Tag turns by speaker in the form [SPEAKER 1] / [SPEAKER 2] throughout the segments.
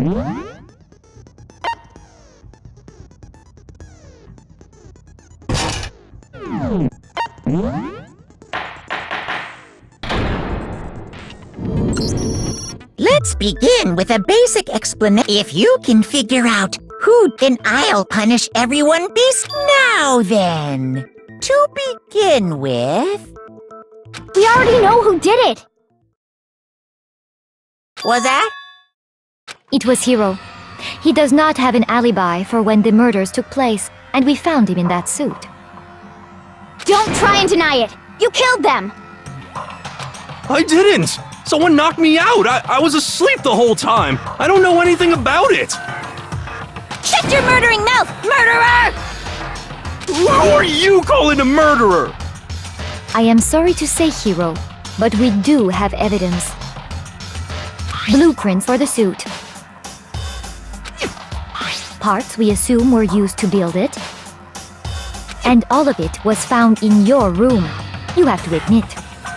[SPEAKER 1] Let's begin with a basic explanation. If you can figure out who, then I'll punish everyone beast now then. To begin with...
[SPEAKER 2] We already know who did it!
[SPEAKER 1] Was that?
[SPEAKER 2] It was Hiro. He does not have an alibi for when the murders took place, and we found him in that suit. Don't try and deny it! You killed them!
[SPEAKER 3] I didn't! Someone knocked me out! I was asleep the whole time! I don't know anything about it!
[SPEAKER 1] Shut your murdering mouth, murderer!
[SPEAKER 3] Who are you calling a murderer?
[SPEAKER 2] I am sorry to say, Hiro, but we do have evidence. Blueprints for the suit. Parts we assume were used to build it. And all of it was found in your room. You have to admit,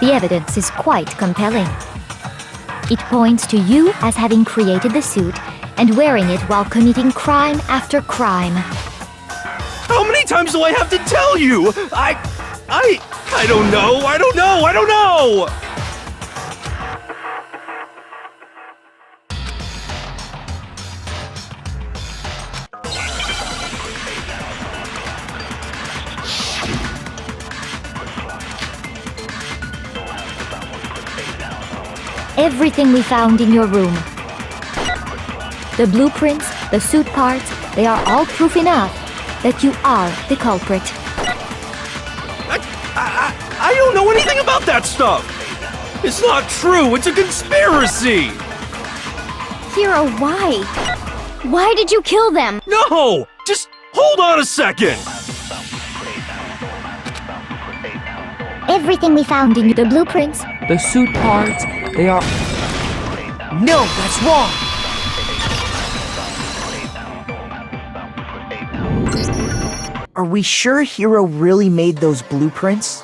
[SPEAKER 2] the evidence is quite compelling. It points to you as having created the suit and wearing it while committing crime after crime.
[SPEAKER 3] How many times do I have to tell you? I don't know! I don't know!
[SPEAKER 2] Everything we found in your room. The blueprints, the suit parts, they are all proof enough that you are the culprit.
[SPEAKER 3] I don't know anything about that stuff! It's not true! It's a conspiracy!
[SPEAKER 2] Hiro, why? Why did you kill them?
[SPEAKER 3] No! Just hold on a second!
[SPEAKER 2] Everything we found in the blueprints,
[SPEAKER 4] The suit parts, they are...
[SPEAKER 5] No, that's wrong! Are we sure Hiro really made those blueprints?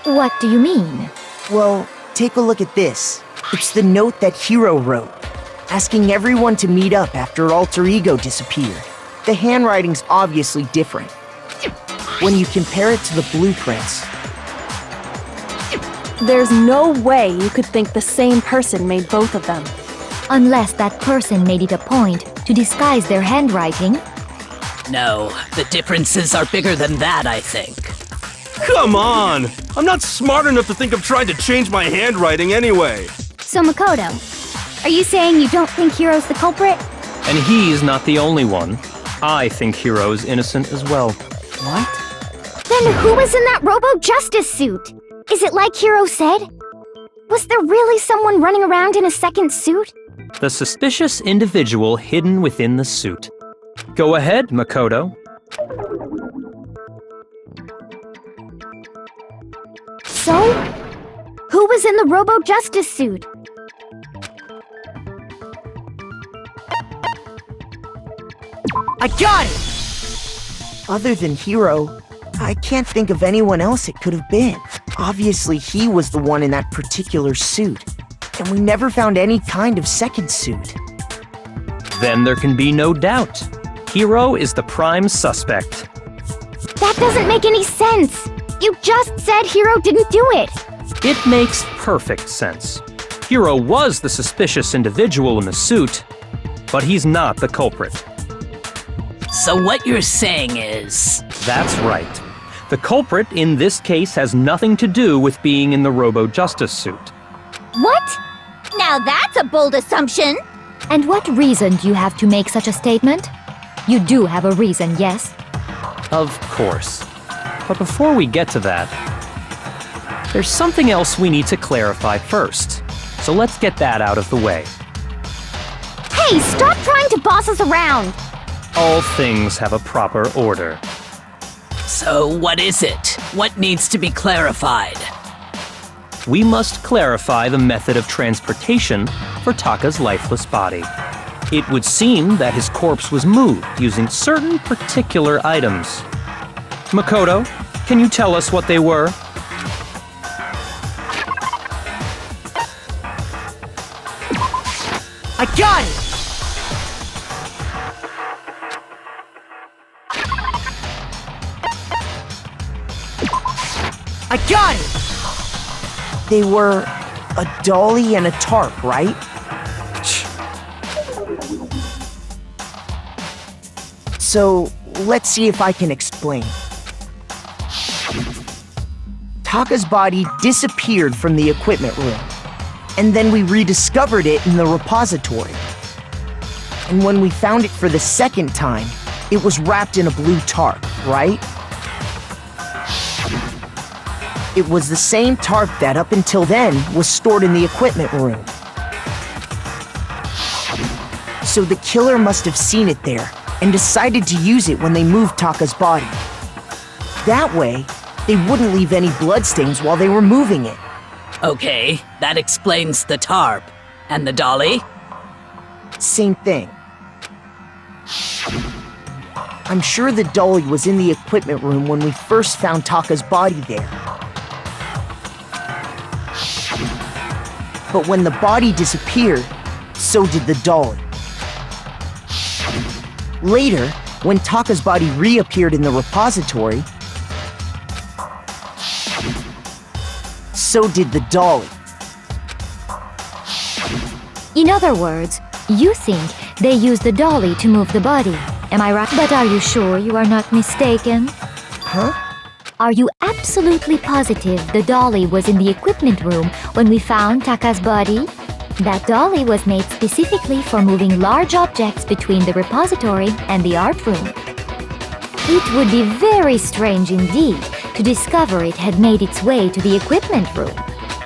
[SPEAKER 2] what do you mean?
[SPEAKER 5] Well, take a look at this. It's the note that Hiro wrote, asking everyone to meet up after Alter Ego disappeared. The handwriting's obviously different. When you compare it to the blueprints,
[SPEAKER 6] There's no way you could think the same person made both of them.
[SPEAKER 2] Unless that person made it a point to disguise their handwriting.
[SPEAKER 7] No, the differences are bigger than that, I think.
[SPEAKER 3] Come on! I'm not smart enough to think of trying to change my handwriting anyway.
[SPEAKER 2] So Makoto, are you saying you don't think Hiro's the culprit?
[SPEAKER 4] And he's not the only one. I think Hiro's innocent as well.
[SPEAKER 5] what?
[SPEAKER 2] Then who was in that Robo-Justice suit? Is it like Hiro said? Was there really someone running around in a second suit?
[SPEAKER 4] The suspicious individual hidden within the suit. Go ahead, Makoto.
[SPEAKER 2] So, who was in the Robo-Justice suit?
[SPEAKER 5] I got it! Other than Hiro, I can't think of anyone else it could have been. Obviously, he was the one in that particular suit. And we never found any kind of second suit.
[SPEAKER 4] Then there can be no doubt. Hiro is the prime suspect.
[SPEAKER 2] That doesn't make any sense! You just said Hiro didn't do it!
[SPEAKER 4] It makes perfect sense. Hiro was the suspicious individual in the suit, but he's not the culprit.
[SPEAKER 7] So what you're saying is...
[SPEAKER 4] That's right. The culprit in this case has nothing to do with being in the Robo-Justice suit.
[SPEAKER 2] What?
[SPEAKER 1] Now that's a bold assumption.
[SPEAKER 2] And what reason do you have to make such a statement? You do have a reason, yes?
[SPEAKER 4] Of course. But before we get to that, there's something else we need to clarify first. So let's get that out of the way.
[SPEAKER 2] Hey, stop trying to boss us around!
[SPEAKER 4] All things have a proper order.
[SPEAKER 7] So what is it? What needs to be clarified?
[SPEAKER 4] We must clarify the method of transportation for Taka's lifeless body. It would seem that his corpse was moved using certain particular items. Makoto, can you tell us what they were?
[SPEAKER 5] I got it! I got it! They were a dolly and a tarp, right? So, let's see if I can explain. Taka's body disappeared from the equipment room, and then we rediscovered it in the repository. And when we found it for the second time, it was wrapped in a blue tarp, right? It was the same tarp that, up until then, was stored in the equipment room. So the killer must have seen it there and decided to use it when they moved Taka's body. That way, they wouldn't leave any bloodstains while they were moving it.
[SPEAKER 7] Okay, that explains the tarp. And the dolly?
[SPEAKER 5] Same thing. I'm sure the dolly was in the equipment room when we first found Taka's body there. But when the body disappeared, so did the dolly. Later, when Taka's body reappeared in the repository, so did the dolly.
[SPEAKER 2] In other words, you think they used the dolly to move the body. Am I right? But are you sure you are not mistaken?
[SPEAKER 5] Huh?
[SPEAKER 2] Are you absolutely positive the dolly was in the equipment room when we found Taka's body? That dolly was made specifically for moving large objects between the repository and the art room. It would be very strange indeed to discover it had made its way to the equipment room.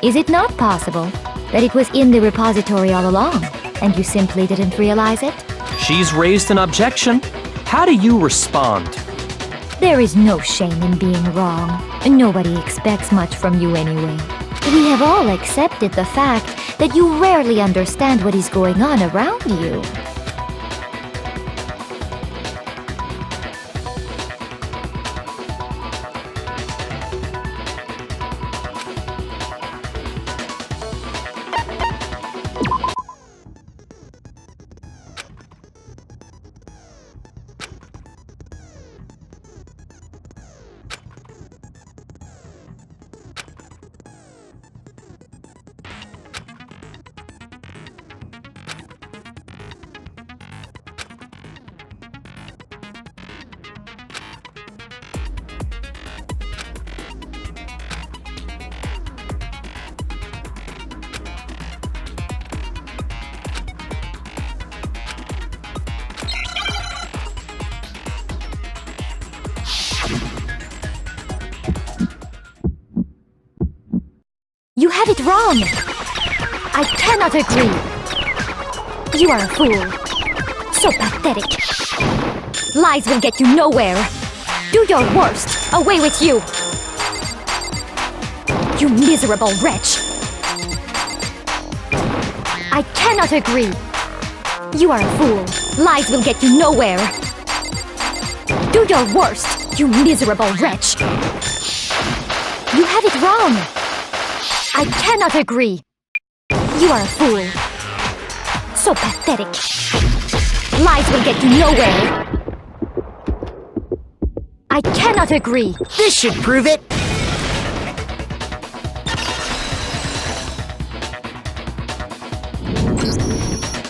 [SPEAKER 2] Is it not possible that it was in the repository all along, and you simply didn't realize it?
[SPEAKER 4] She's raised an objection. How do you respond?
[SPEAKER 2] There is no shame in being wrong. Nobody expects much from you anyway. We have all accepted the fact that you rarely understand what is going on around you. You have it wrong! I cannot agree! You are a fool. So pathetic. Lies will get you nowhere. Do your worst. Away with you! You miserable wretch! I cannot agree! You are a fool. Lies will get you nowhere. Do your worst, you miserable wretch! You have it wrong! I cannot agree! You are a fool. So pathetic. Lies will get you nowhere. I cannot agree!
[SPEAKER 5] This should prove it!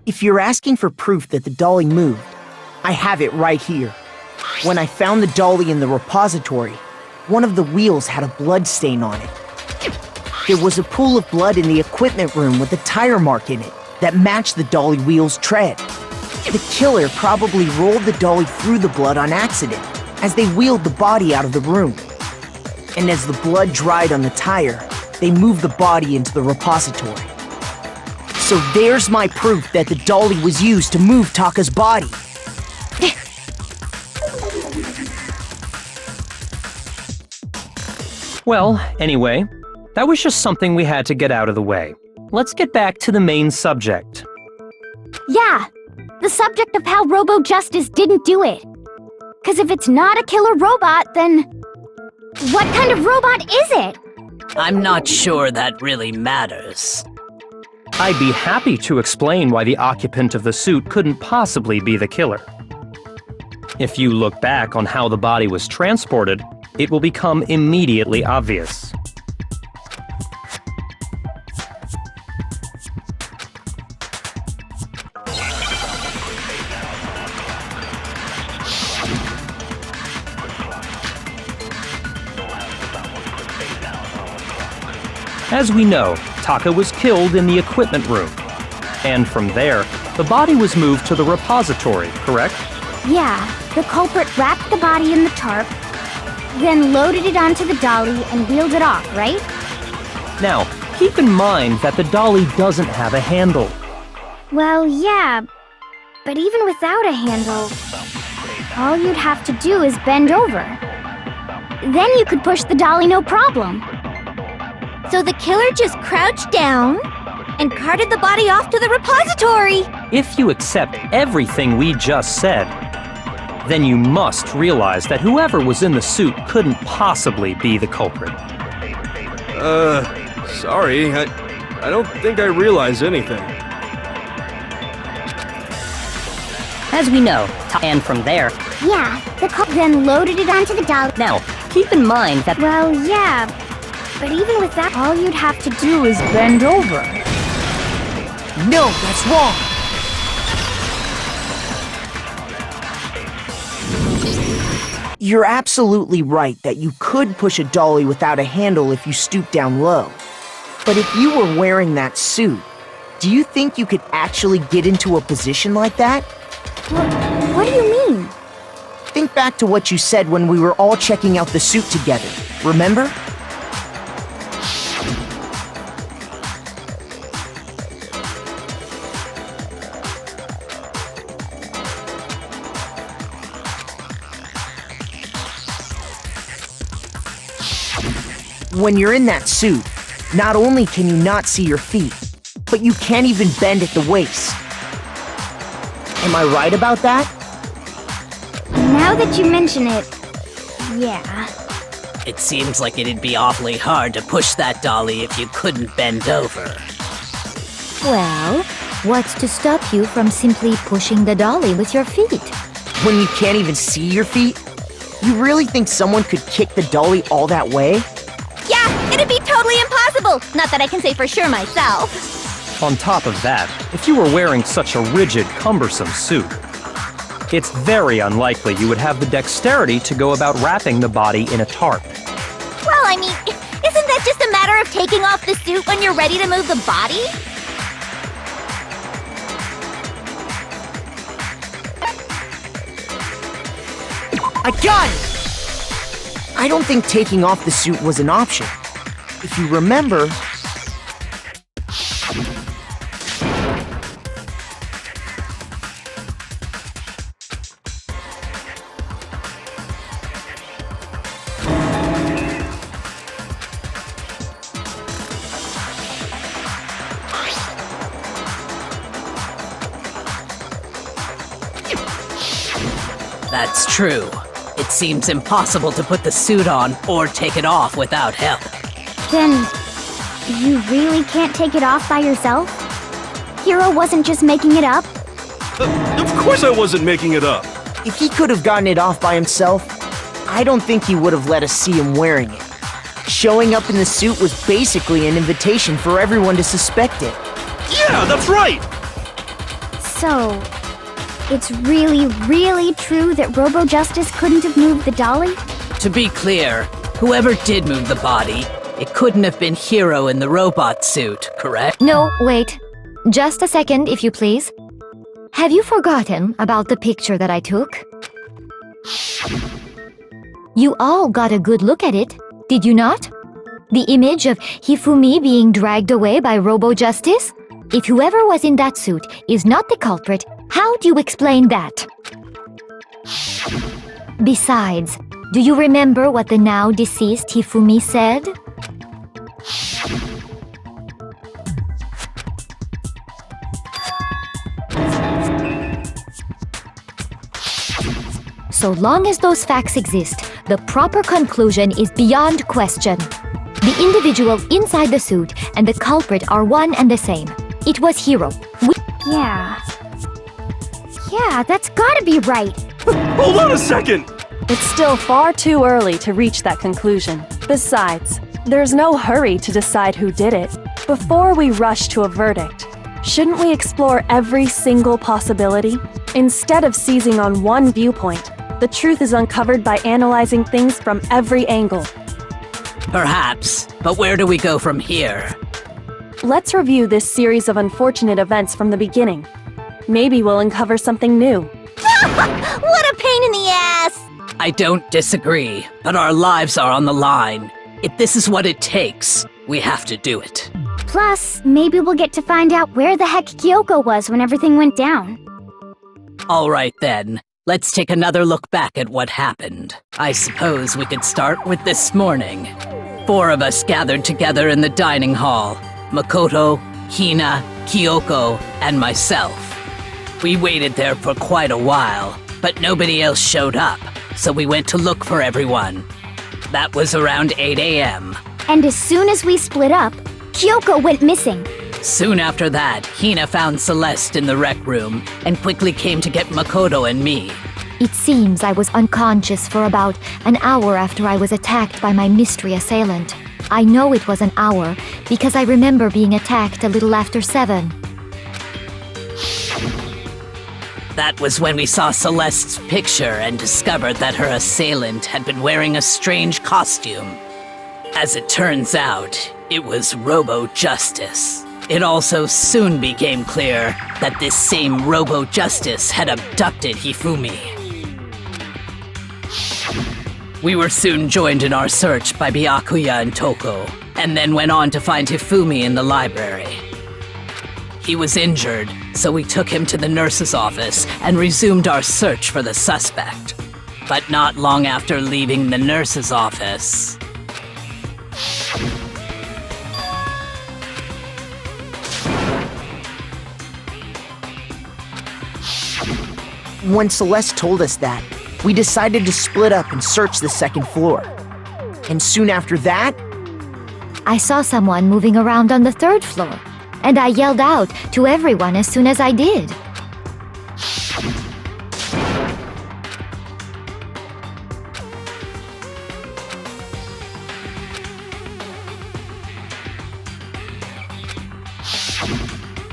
[SPEAKER 5] If you're asking for proof that the dolly moved, I have it right here. When I found the dolly in the repository, one of the wheels had a blood stain on it. There was a pool of blood in the equipment room with a tire mark in it that matched the dolly wheel's tread. The killer probably rolled the dolly through the blood on accident as they wheeled the body out of the room. And as the blood dried on the tire, they moved the body into the repository. So there's my proof that the dolly was used to move Taka's body.
[SPEAKER 4] Well, anyway, that was just something we had to get out of the way. Let's get back to the main subject.
[SPEAKER 8] Yeah, the subject of how Robo-Justice didn't do it. 'Cause if it's not a killer robot, then what kind of robot is it?
[SPEAKER 7] I'm not sure that really matters.
[SPEAKER 4] I'd be happy to explain why the occupant of the suit couldn't possibly be the killer. If you look back on how the body was transported, it will become immediately obvious. As we know, Taka was killed in the equipment room. And from there, the body was moved to the repository, correct?
[SPEAKER 8] Yeah, the culprit wrapped the body in the tarp, then loaded it onto the dolly and wheeled it off, right?
[SPEAKER 4] Now, keep in mind that the dolly doesn't have a handle.
[SPEAKER 8] Well, yeah, but even without a handle, all you'd have to do is bend over. Then you could push the dolly no problem. So the killer just crouched down and carted the body off to the repository.
[SPEAKER 4] If you accept everything we just said, then you must realize that whoever was in the suit couldn't possibly be the culprit.
[SPEAKER 3] Sorry, I don't think I realize anything.
[SPEAKER 9] As we know, and from there...
[SPEAKER 8] Yeah, the culprit then loaded it onto the dolly.
[SPEAKER 9] Now, keep in mind that...
[SPEAKER 8] Well, yeah, but even with that, all you'd have to
[SPEAKER 2] Do is bend over.
[SPEAKER 5] No, that's wrong! You're absolutely right that you could push a dolly without a handle if you stoop down low. But if you were wearing that suit, do you think you could actually get into a position like that?
[SPEAKER 8] What do you mean?
[SPEAKER 5] Think back to what you said when we were all checking out the suit together, remember? When you're in that suit, not only can you not see your feet, but you can't even bend at the waist. Am I right about that?
[SPEAKER 8] Now that you mention it, yeah.
[SPEAKER 7] It seems like it'd be awfully hard to push that dolly if you couldn't bend over.
[SPEAKER 2] Well, what's to stop you from simply pushing the dolly with your feet?
[SPEAKER 5] When you can't even see your feet? You really think someone could kick the dolly all that way?
[SPEAKER 8] Yeah, it'd be totally impossible. Not that I can say for sure myself.
[SPEAKER 4] On top of that, if you were wearing such a rigid, cumbersome suit, it's very unlikely you would have the dexterity to go about wrapping the body in a tarp.
[SPEAKER 8] Well, I mean, isn't that just a matter of taking off the suit when you're ready to move the body?
[SPEAKER 5] I got it! I don't think taking off the suit was an option. If you remember...
[SPEAKER 7] That's true. It seems impossible to put the suit on or take it off without help.
[SPEAKER 8] Then, you really can't take it off by yourself? Hiro wasn't just making it up?
[SPEAKER 3] Of course I wasn't making it up.
[SPEAKER 5] If he could have gotten it off by himself, I don't think he would have let us see him wearing it. Showing up in the suit was basically an invitation for everyone to suspect it.
[SPEAKER 3] Yeah, that's right!
[SPEAKER 8] So, it's really, really true that Robo Justice couldn't have moved the dolly?
[SPEAKER 7] To be clear, whoever did move the body, it couldn't have been Hiro in the robot suit, correct?
[SPEAKER 2] No, wait. Just a second, if you please. Have you forgotten about the picture that I took? You all got a good look at it, did you not? The image of Hifumi being dragged away by Robo Justice? If whoever was in that suit is not the culprit, how do you explain that? Besides, do you remember what the now deceased Hifumi said? So long as those facts exist, the proper conclusion is beyond question. The individual inside the suit and the culprit are one and the same. It was Hiro.
[SPEAKER 8] Yeah. Yeah, that's gotta be right.
[SPEAKER 3] Hold on a second!
[SPEAKER 6] It's still far too early to reach that conclusion. Besides, there's no hurry to decide who did it. Before we rush to a verdict, shouldn't we explore every single possibility? Instead of seizing on one viewpoint, the truth is uncovered by analyzing things from every angle.
[SPEAKER 7] Perhaps, But where do we go from here?
[SPEAKER 6] Let's review this series of unfortunate events from the beginning. Maybe we'll uncover something new.
[SPEAKER 8] What a pain in the ass!
[SPEAKER 7] I don't disagree, but our lives are on the line. If this is what it takes, we have to do it.
[SPEAKER 8] Plus, maybe we'll get to find out where the heck Kyoko was when everything went down.
[SPEAKER 7] All right then, let's take another look back at what happened. I suppose we could start with this morning. 4 of us gathered together in the dining hall. Makoto, Hina, Kyoko, and myself. We waited there for quite a while, but nobody else showed up, so we went to look for everyone. That was around 8 a.m.
[SPEAKER 8] And as soon as we split up, Kyoko went missing.
[SPEAKER 7] Soon after that, Hina found Celeste in the rec room and quickly came to get Makoto and me.
[SPEAKER 2] It seems I was unconscious for about an hour after I was attacked by my mystery assailant. I know it was an hour because I remember being attacked a little after 7.
[SPEAKER 7] That was when we saw Celeste's picture and discovered that her assailant had been wearing a strange costume. As it turns out, it was Robo-Justice. It also soon became clear that this same Robo-Justice had abducted Hifumi. We were soon joined in our search by Byakuya and Toko, and then went on to find Hifumi in the library. He was injured, so we took him to the nurse's office and resumed our search for the suspect. But not long after leaving the nurse's office...
[SPEAKER 5] When Celeste told us that, we decided to split up and search the second floor. And soon after that,
[SPEAKER 2] I saw someone moving around on the 3rd floor, and I yelled out to everyone as soon as I did.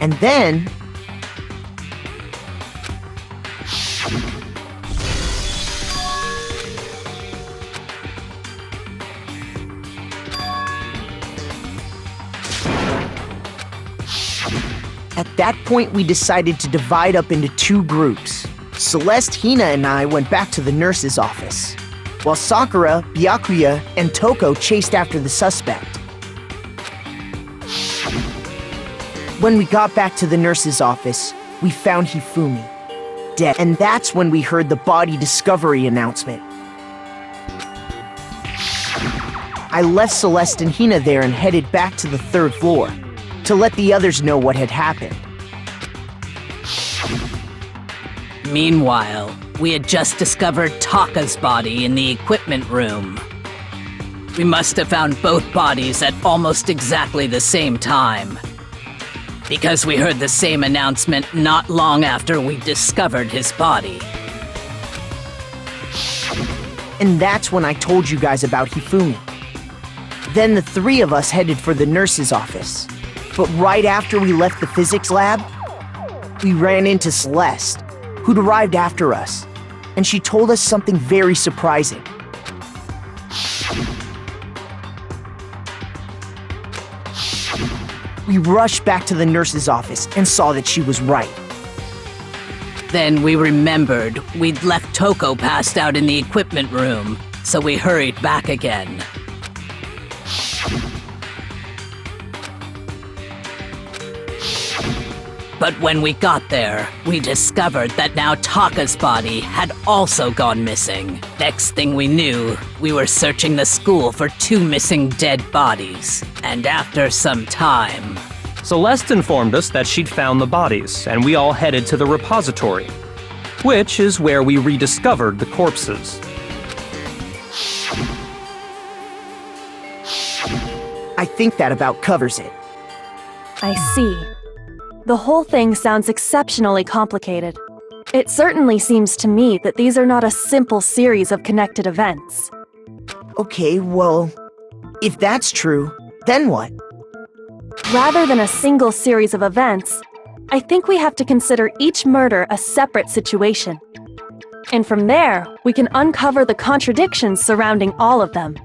[SPEAKER 5] and then... At that point, we decided to divide up into 2 groups. Celeste, Hina, and I went back to the nurse's office, while Sakura, Byakuya, and Toko chased after the suspect. When we got back to the nurse's office, we found Hifumi, dead, and that's when we heard the body discovery announcement. I left Celeste and Hina there and headed back to the 3rd floor to let the others know what had happened.
[SPEAKER 7] Meanwhile, we had just discovered Taka's body in the equipment room. We must have found both bodies at almost exactly the same time, because we heard the same announcement not long after we discovered his body.
[SPEAKER 5] And that's when I told you guys about Hifumi. Then the 3 of us headed for the nurse's office. But right after we left the physics lab, we ran into Celeste, who'd arrived after us, and she told us something very surprising. We rushed back to the nurse's office and saw that she was right.
[SPEAKER 7] Then we remembered we'd left Toko passed out in the equipment room, so we hurried back again. But when we got there, we discovered that now Taka's body had also gone missing. Next thing we knew, we were searching the school for 2 missing dead bodies. And after some time...
[SPEAKER 4] Celeste informed us that she'd found the bodies, and we all headed to the repository, which is where we rediscovered the corpses.
[SPEAKER 5] I think that about covers it.
[SPEAKER 6] I see. The whole thing sounds exceptionally complicated. It certainly seems to me that these are not a simple series of connected events.
[SPEAKER 5] Okay, well, if that's true, then what?
[SPEAKER 6] Rather than a single series of events, I think we have to consider each murder a separate situation. And from there, we can uncover the contradictions surrounding all of them.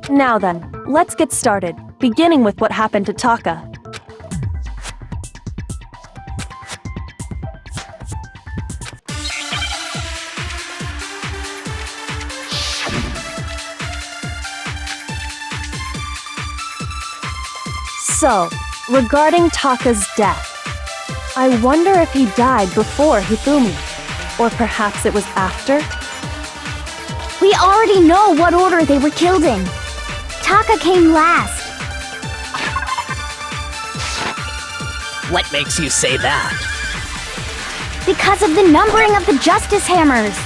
[SPEAKER 6] Now then, let's get started. beginning with what happened to Taka. So, regarding Taka's death, I wonder if he died before Hifumi, or perhaps it was after?
[SPEAKER 8] We already know what order they were killed in. Taka came last.
[SPEAKER 7] What makes you say that?
[SPEAKER 8] Because of the numbering of the Justice Hammers.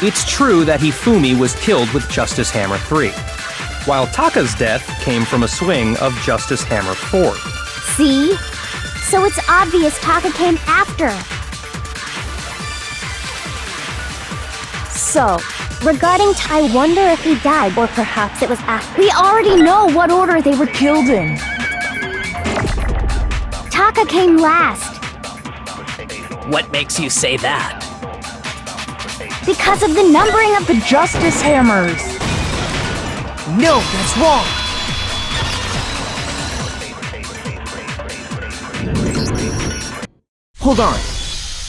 [SPEAKER 4] It's true that Hifumi was killed with Justice Hammer 3, while Taka's death came from a swing of Justice Hammer 4.
[SPEAKER 8] See? So it's obvious Taka came after.
[SPEAKER 6] So, regarding I wonder if he died, or perhaps it was after.
[SPEAKER 8] We already know what order they were killed in. Taka came last.
[SPEAKER 7] What makes you say that?
[SPEAKER 8] Because of the numbering of the Justice Hammers.
[SPEAKER 5] No, that's wrong. Hold on.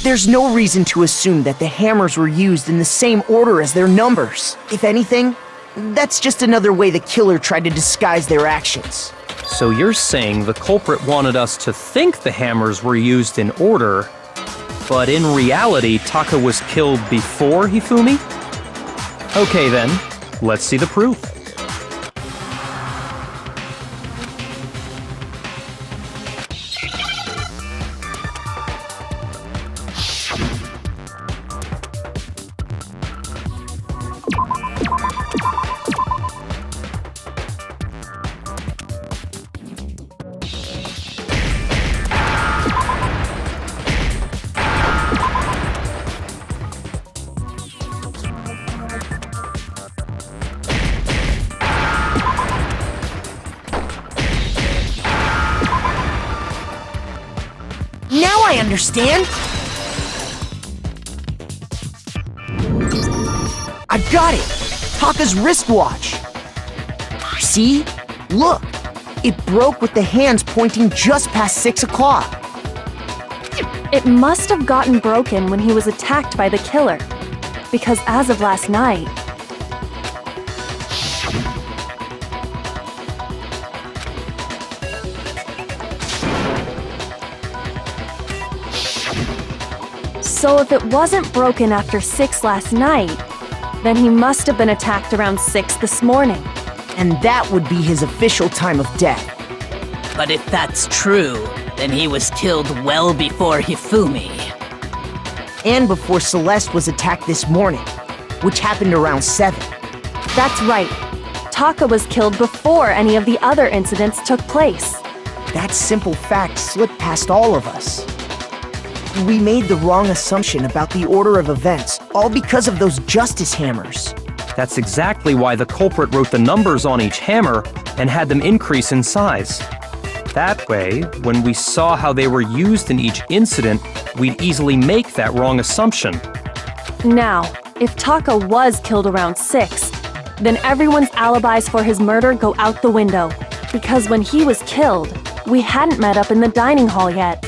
[SPEAKER 5] There's no reason to assume that the hammers were used in the same order as their numbers. If anything, that's just another way the killer tried to disguise their actions.
[SPEAKER 4] So you're saying the culprit wanted us to think the hammers were used in order, but in reality, Taka was killed before Hifumi? Okay then, let's see the proof.
[SPEAKER 5] Now I understand! I've got it! Taka's wristwatch! See? Look! It broke with the hands pointing just past 6 o'clock.
[SPEAKER 6] It must have gotten broken when he was attacked by the killer, because as of last night, so if it wasn't broken after 6 last night, then he must have been attacked around 6 this morning.
[SPEAKER 5] And that would be his official time of death.
[SPEAKER 7] But if that's true, then he was killed well before Hifumi.
[SPEAKER 5] And before Celeste was attacked this morning, which happened around 7.
[SPEAKER 6] That's right. Taka was killed before any of the other incidents took place.
[SPEAKER 5] That simple fact slipped past all of us. We made the wrong assumption about the order of events, all because of those Justice Hammers.
[SPEAKER 4] That's exactly why the culprit wrote the numbers on each hammer and had them increase in size. That way, when we saw how they were used in each incident, we'd easily make that wrong assumption.
[SPEAKER 6] Now, if Taka was killed around 6, then everyone's alibis for his murder go out the window, because when he was killed, we hadn't met up in the dining hall yet.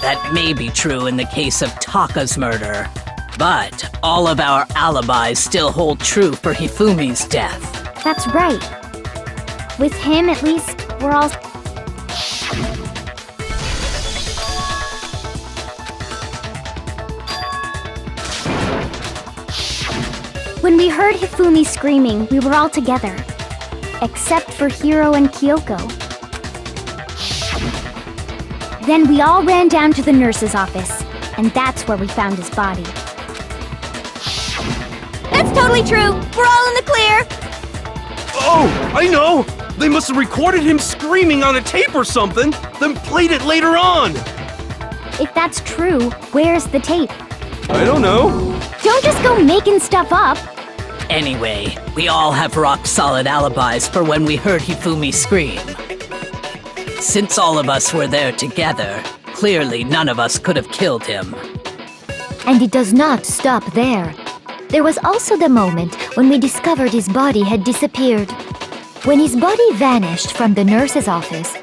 [SPEAKER 7] That may be true in the case of Taka's murder, but all of our alibis still hold true for Hifumi's death.
[SPEAKER 8] That's right. With him, at least, we're all... When we heard Hifumi screaming, we were all together. Except for Hiro and Kyoko. Then we all ran down to the nurse's office, and that's where we found his body.
[SPEAKER 2] That's totally true! We're all in the clear!
[SPEAKER 3] Oh, I know! They must have recorded him screaming on a tape or something, then played it later on!
[SPEAKER 8] If that's true, where's the tape?
[SPEAKER 3] I don't know.
[SPEAKER 8] Don't just go making stuff up!
[SPEAKER 7] Anyway, we all have rock-solid alibis for when we heard Hifumi scream. Since all of us were there together, clearly none of us could have killed him.
[SPEAKER 2] And it does not stop there. There was also the moment when we discovered his body had disappeared. When his body vanished from the nurse's office,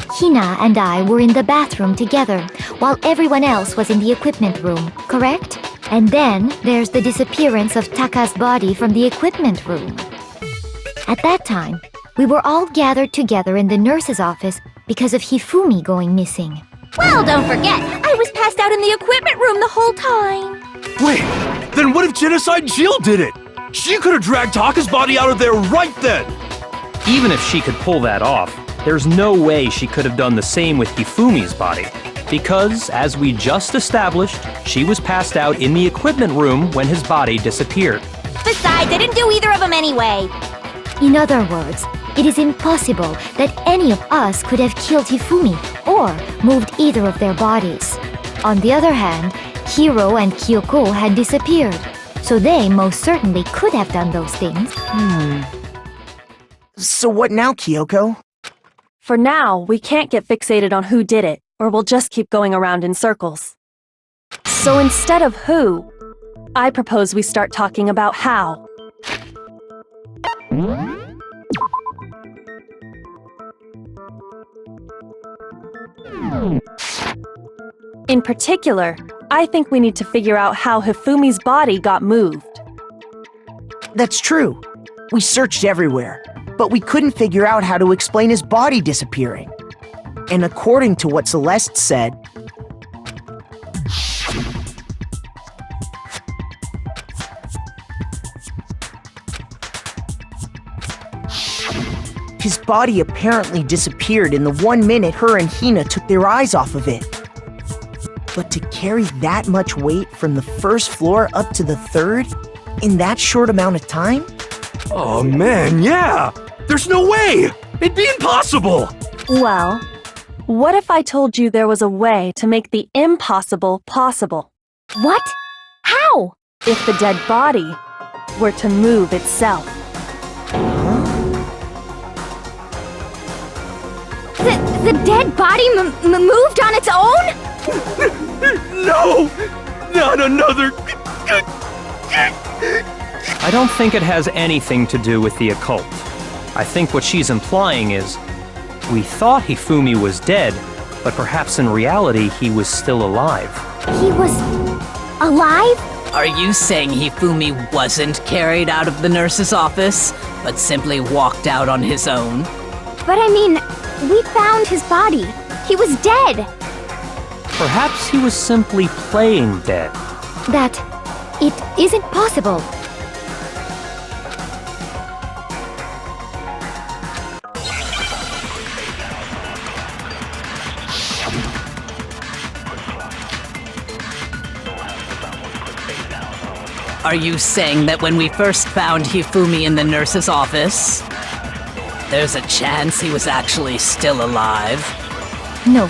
[SPEAKER 2] Hina and I were in the bathroom together while everyone else was in the equipment room, correct? And then there's the disappearance of Taka's body from the equipment room. At that time, we were all gathered together in the nurse's office because of Hifumi going missing.
[SPEAKER 8] Well, don't forget, I was passed out in the equipment room the whole time.
[SPEAKER 3] Wait, then what if Genocide Jill did it? She could have dragged Taka's body out of there right then!
[SPEAKER 4] Even if she could pull that off, there's no way she could have done the same with Hifumi's body. Because, as we just established, she was passed out in the equipment room when his body disappeared.
[SPEAKER 8] Besides, I didn't do either of them anyway.
[SPEAKER 2] In other words, it is impossible that any of us could have killed Hifumi or moved either of their bodies. On the other hand, Hiro and Kyoko had disappeared, so they most certainly could have done those things.
[SPEAKER 5] So what now, Kyoko?
[SPEAKER 6] For now, we can't get fixated on who did it, or we'll just keep going around in circles. So instead of who, I propose we start talking about how. In particular, I think we need to figure out how Hifumi's body got moved.
[SPEAKER 5] That's true. We searched everywhere, but we couldn't figure out how to explain his body disappearing. And according to what Celeste said, his body apparently disappeared in the 1 minute her and Hina took their eyes off of it. But to carry that much weight from the first floor up to the third in that short amount of time?
[SPEAKER 3] Oh man, yeah! There's no way! It'd be impossible!
[SPEAKER 6] Well, what if I told you there was a way to make the impossible possible?
[SPEAKER 8] What? How?
[SPEAKER 6] If the dead body were to move itself.
[SPEAKER 8] The dead body moved on its own?
[SPEAKER 3] No! Not another...
[SPEAKER 4] I don't think it has anything to do with the occult. I think what she's implying is, we thought Hifumi was dead, but perhaps in reality he was still alive.
[SPEAKER 8] He was... alive?
[SPEAKER 7] Are you saying Hifumi wasn't carried out of the nurse's office, but simply walked out on his own?
[SPEAKER 8] But I mean, we found his body. He was dead.
[SPEAKER 4] Perhaps he was simply playing dead.
[SPEAKER 2] That it isn't possible.
[SPEAKER 7] Are you saying that when we first found Hifumi in the nurse's office, there's a chance he was actually still alive?
[SPEAKER 2] No,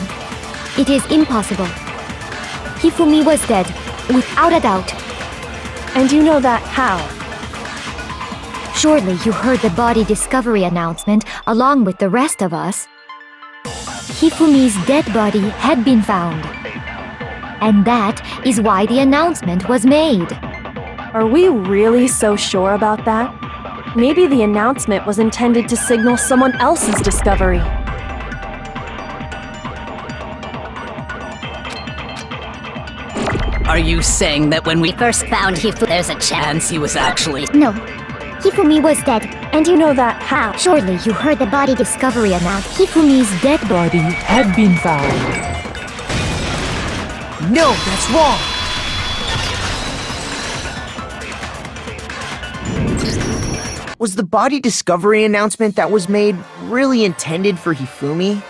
[SPEAKER 2] it is impossible. Hifumi was dead, without a doubt.
[SPEAKER 6] And you know that how?
[SPEAKER 2] Surely you heard the body discovery announcement along with the rest of us. Hifumi's dead body had been found. And that is why the announcement was made.
[SPEAKER 6] Are we really so sure about that? Maybe the announcement was intended to signal someone else's discovery.
[SPEAKER 7] Are you saying that when we first found Hifumi, there's a chance he was actually...
[SPEAKER 8] No, Hifumi was dead.
[SPEAKER 6] And you know that how?
[SPEAKER 2] Surely you heard the body discovery announced. Hifumi's dead body had been found.
[SPEAKER 5] no, that's wrong! Was the body discovery announcement that was made really intended for Hifumi?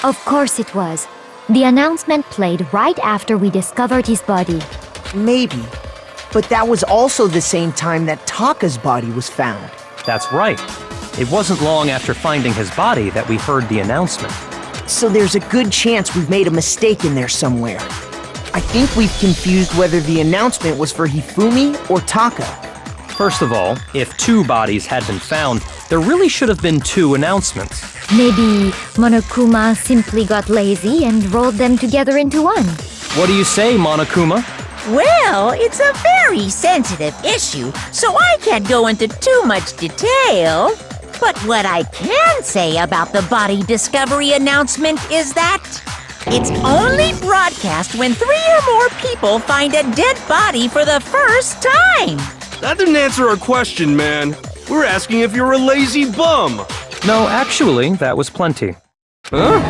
[SPEAKER 2] Of course it was. The announcement played right after we discovered his body.
[SPEAKER 5] Maybe. But that was also the same time that Taka's body was found.
[SPEAKER 4] That's right. It wasn't long after finding his body that we heard the announcement.
[SPEAKER 5] So there's a good chance we've made a mistake in there somewhere. I think we've confused whether the announcement was for Hifumi or Taka.
[SPEAKER 4] First of all, if 2 bodies had been found, there really should have been 2 announcements.
[SPEAKER 2] Maybe Monokuma simply got lazy and rolled them together into one.
[SPEAKER 4] What do you say, Monokuma?
[SPEAKER 1] Well, it's a very sensitive issue, so I can't go into too much detail. But what I can say about the body discovery announcement is that it's only broadcast when 3 or more people find a dead body for the first time.
[SPEAKER 3] That didn't answer our question, man. We're asking if you're a lazy bum.
[SPEAKER 4] No, actually, that was plenty.
[SPEAKER 3] Huh?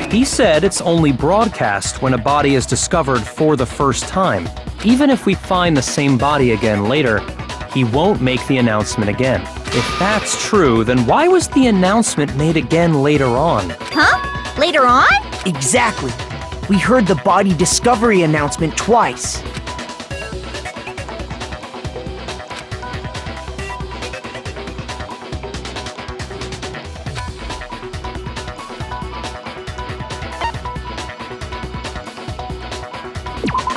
[SPEAKER 4] He said it's only broadcast when a body is discovered for the first time. Even if we find the same body again later, he won't make the announcement again. If that's true, then why was the announcement made again later on?
[SPEAKER 8] Huh? Later on?
[SPEAKER 5] Exactly. We heard the body discovery announcement twice.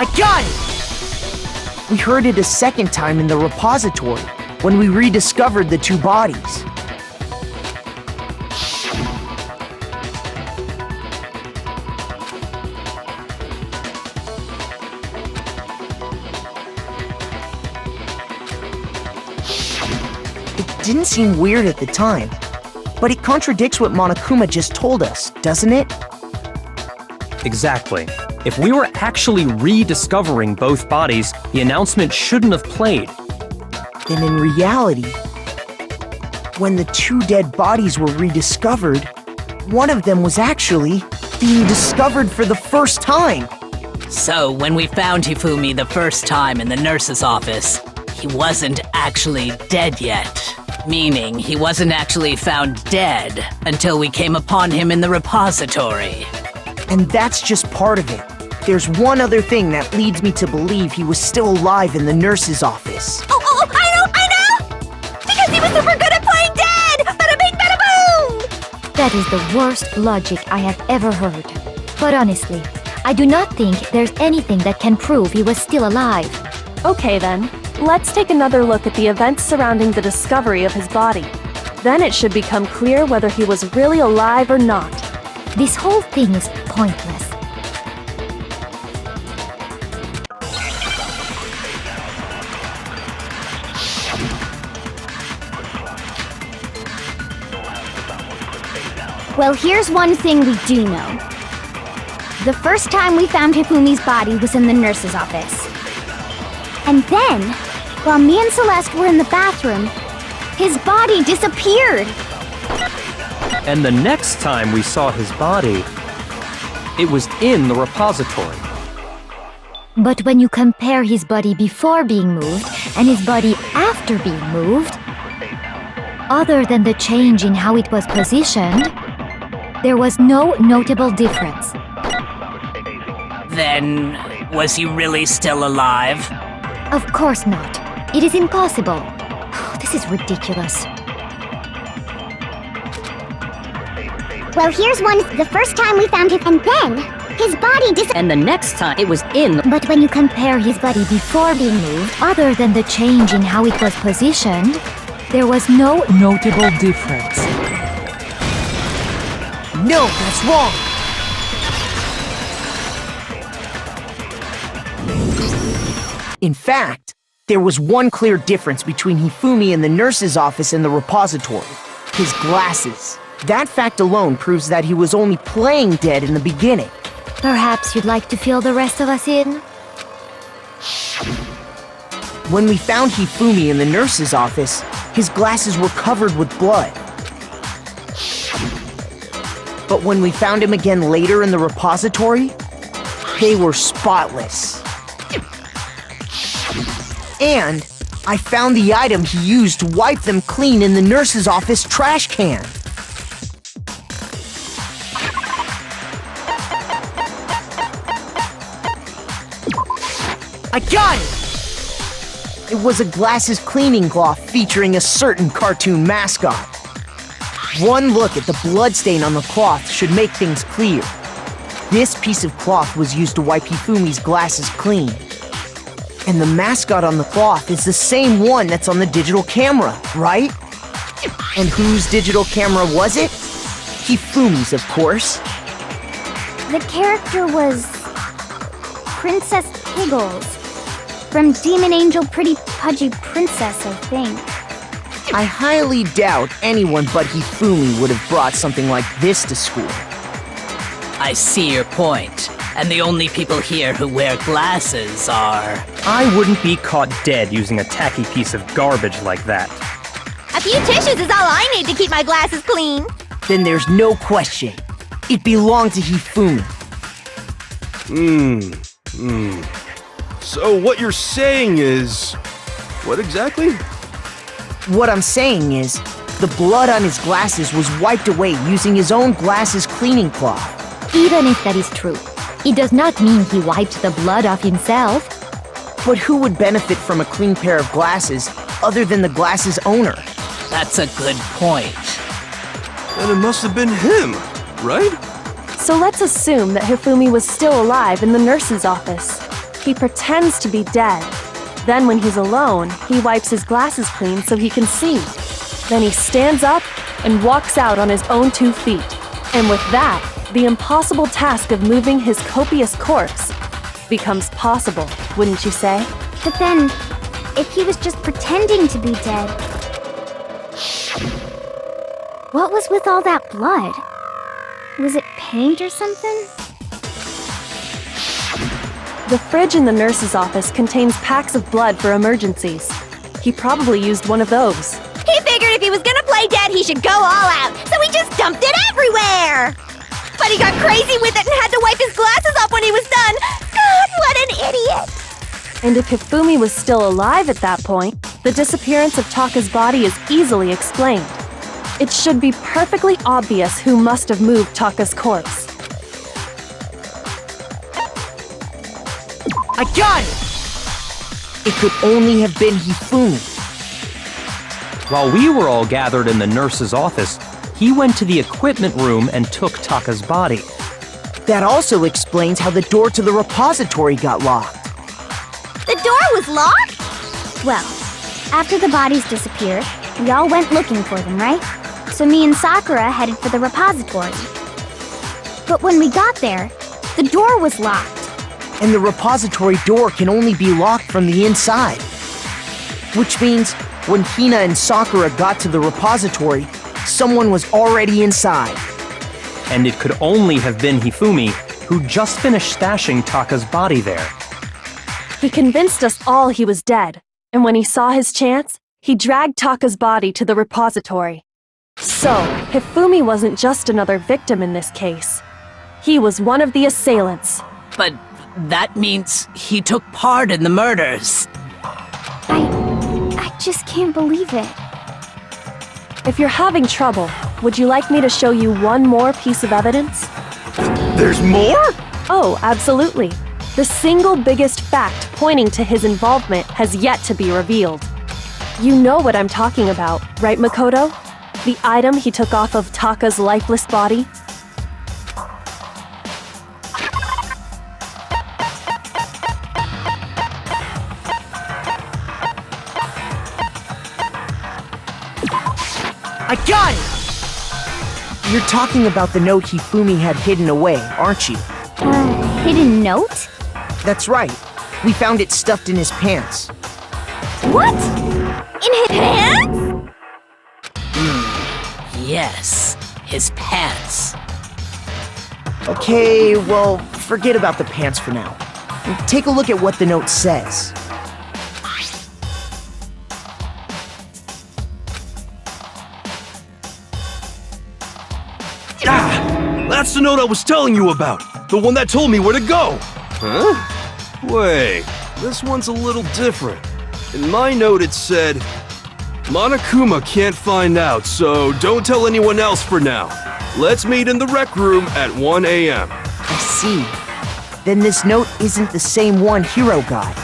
[SPEAKER 5] I got it! We heard it a second time in the repository, when we rediscovered the 2 bodies. It didn't seem weird at the time, but it contradicts what Monokuma just told us, doesn't it?
[SPEAKER 4] Exactly. If we were actually rediscovering both bodies, the announcement shouldn't have played.
[SPEAKER 5] Then in reality, when the 2 dead bodies were rediscovered, one of them was actually being discovered for the first time.
[SPEAKER 7] So, when we found Hifumi the first time in the nurse's office, he wasn't actually dead yet. Meaning, he wasn't actually found dead until we came upon him in the repository.
[SPEAKER 5] And that's just part of it. There's one other thing that leads me to believe he was still alive in the nurse's office.
[SPEAKER 8] Oh, I know! Because he was super good at playing dead! Bada bing, bada boom!
[SPEAKER 2] That is the worst logic I have ever heard. But honestly, I do not think there's anything that can prove he was still alive.
[SPEAKER 6] Okay then, let's take another look at the events surrounding the discovery of his body. Then it should become clear whether he was really alive or not.
[SPEAKER 2] This whole thing is pointless.
[SPEAKER 8] Well, here's one thing we do know. The first time we found Hifumi's body was in the nurse's office. And then, while me and Celeste were in the bathroom, his body disappeared.
[SPEAKER 4] And the next time we saw his body, it was in the repository.
[SPEAKER 2] But when you compare his body before being moved and his body after being moved, other than the change in how it was positioned, there was no notable difference.
[SPEAKER 7] Then, was he really still alive?
[SPEAKER 2] Of course not. It is impossible. This is ridiculous.
[SPEAKER 8] Well, here's one. The first time we found him, and then his body disappeared.
[SPEAKER 9] And the next time it was in.
[SPEAKER 2] But when you compare his body before being moved, other than the change in how it was positioned, there was no notable difference.
[SPEAKER 5] No, that's wrong! In fact, there was one clear difference between Hifumi in the nurse's office and the repository. His glasses. That fact alone proves that he was only playing dead in the beginning.
[SPEAKER 2] Perhaps you'd like to fill the rest of us in?
[SPEAKER 5] When we found Hifumi in the nurse's office, his glasses were covered with blood. But when we found him again later in the repository, they were spotless. And I found the item he used to wipe them clean in the nurse's office trash can. I got it! It was a glasses cleaning cloth featuring a certain cartoon mascot. One look at the bloodstain on the cloth should make things clear. This piece of cloth was used to wipe Hifumi's glasses clean. And the mascot on the cloth is the same one that's on the digital camera, right? And whose digital camera was it? Hifumi's, of course.
[SPEAKER 8] The character was Princess Piggles from Demon Angel Pretty Pudgy Princess, I think.
[SPEAKER 5] I highly doubt anyone but Hifumi would have brought something like this to school.
[SPEAKER 7] I see your point. And the only people here who wear glasses are...
[SPEAKER 4] I wouldn't be caught dead using a tacky piece of garbage like that.
[SPEAKER 1] A few tissues is all I need to keep my glasses clean.
[SPEAKER 5] Then there's no question. It belonged to Hifumi.
[SPEAKER 3] So what you're saying is... what exactly?
[SPEAKER 5] What I'm saying is, the blood on his glasses was wiped away using his own glasses cleaning cloth.
[SPEAKER 2] Even if that is true, it does not mean he wiped the blood off himself.
[SPEAKER 5] But who would benefit from a clean pair of glasses other than the glasses owner?
[SPEAKER 7] That's a good point.
[SPEAKER 3] Then it must have been him, right?
[SPEAKER 6] So let's assume that Hifumi was still alive in the nurse's office. He pretends to be dead. Then when he's alone, he wipes his glasses clean so he can see. Then he stands up and walks out on his own 2 feet. And with that, the impossible task of moving his copious corpse becomes possible, wouldn't you say?
[SPEAKER 8] But then, if he was just pretending to be dead, what was with all that blood? Was it paint or something?
[SPEAKER 6] The fridge in the nurse's office contains packs of blood for emergencies. He probably used one of those.
[SPEAKER 1] He figured if he was gonna play dead, he should go all out, so he just dumped it everywhere! But he got crazy with it and had to wipe his glasses off when he was done! God, what an idiot!
[SPEAKER 6] And if Hifumi was still alive at that point, the disappearance of Taka's body is easily explained. It should be perfectly obvious who must have moved Taka's corpse.
[SPEAKER 5] I got it! It could only have been Hifumi.
[SPEAKER 4] While we were all gathered in the nurse's office, he went to the equipment room and took Taka's body.
[SPEAKER 5] That also explains how the door to the repository got locked.
[SPEAKER 1] The door was locked?
[SPEAKER 8] Well, after the bodies disappeared, we all went looking for them, right? So me and Sakura headed for the repository. But when we got there, the door was locked.
[SPEAKER 5] And the repository door can only be locked from the inside. Which means, when Hina and Sakura got to the repository, someone was already inside.
[SPEAKER 4] And it could only have been Hifumi, who just finished stashing Taka's body there.
[SPEAKER 6] He convinced us all he was dead, and when he saw his chance, he dragged Taka's body to the repository. So, Hifumi wasn't just another victim in this case. He was one of the assailants.
[SPEAKER 7] But that means he took part in the murders.
[SPEAKER 8] I just can't believe it.
[SPEAKER 6] If you're having trouble, would you like me to show you one more piece of evidence?
[SPEAKER 3] There's more?
[SPEAKER 6] Oh, absolutely. The single biggest fact pointing to his involvement has yet to be revealed. You know what I'm talking about, right, Makoto? The item he took off of Taka's lifeless body?
[SPEAKER 5] I got it! You're talking about the note Hifumi had hidden away, aren't you?
[SPEAKER 8] Hidden note?
[SPEAKER 5] That's right. We found it stuffed in his pants.
[SPEAKER 1] What? In his pants?
[SPEAKER 7] Yes, his pants.
[SPEAKER 5] Okay, well, forget about the pants for now. Take a look at what the note says.
[SPEAKER 3] Ah! That's the note I was telling you about! The one that told me where to go! Huh? Wait, this one's a little different. In my note it said, Monokuma can't find out, so don't tell anyone else for now. Let's meet in the rec room at 1 a.m.
[SPEAKER 5] I see. Then this note isn't the same one Hiro got.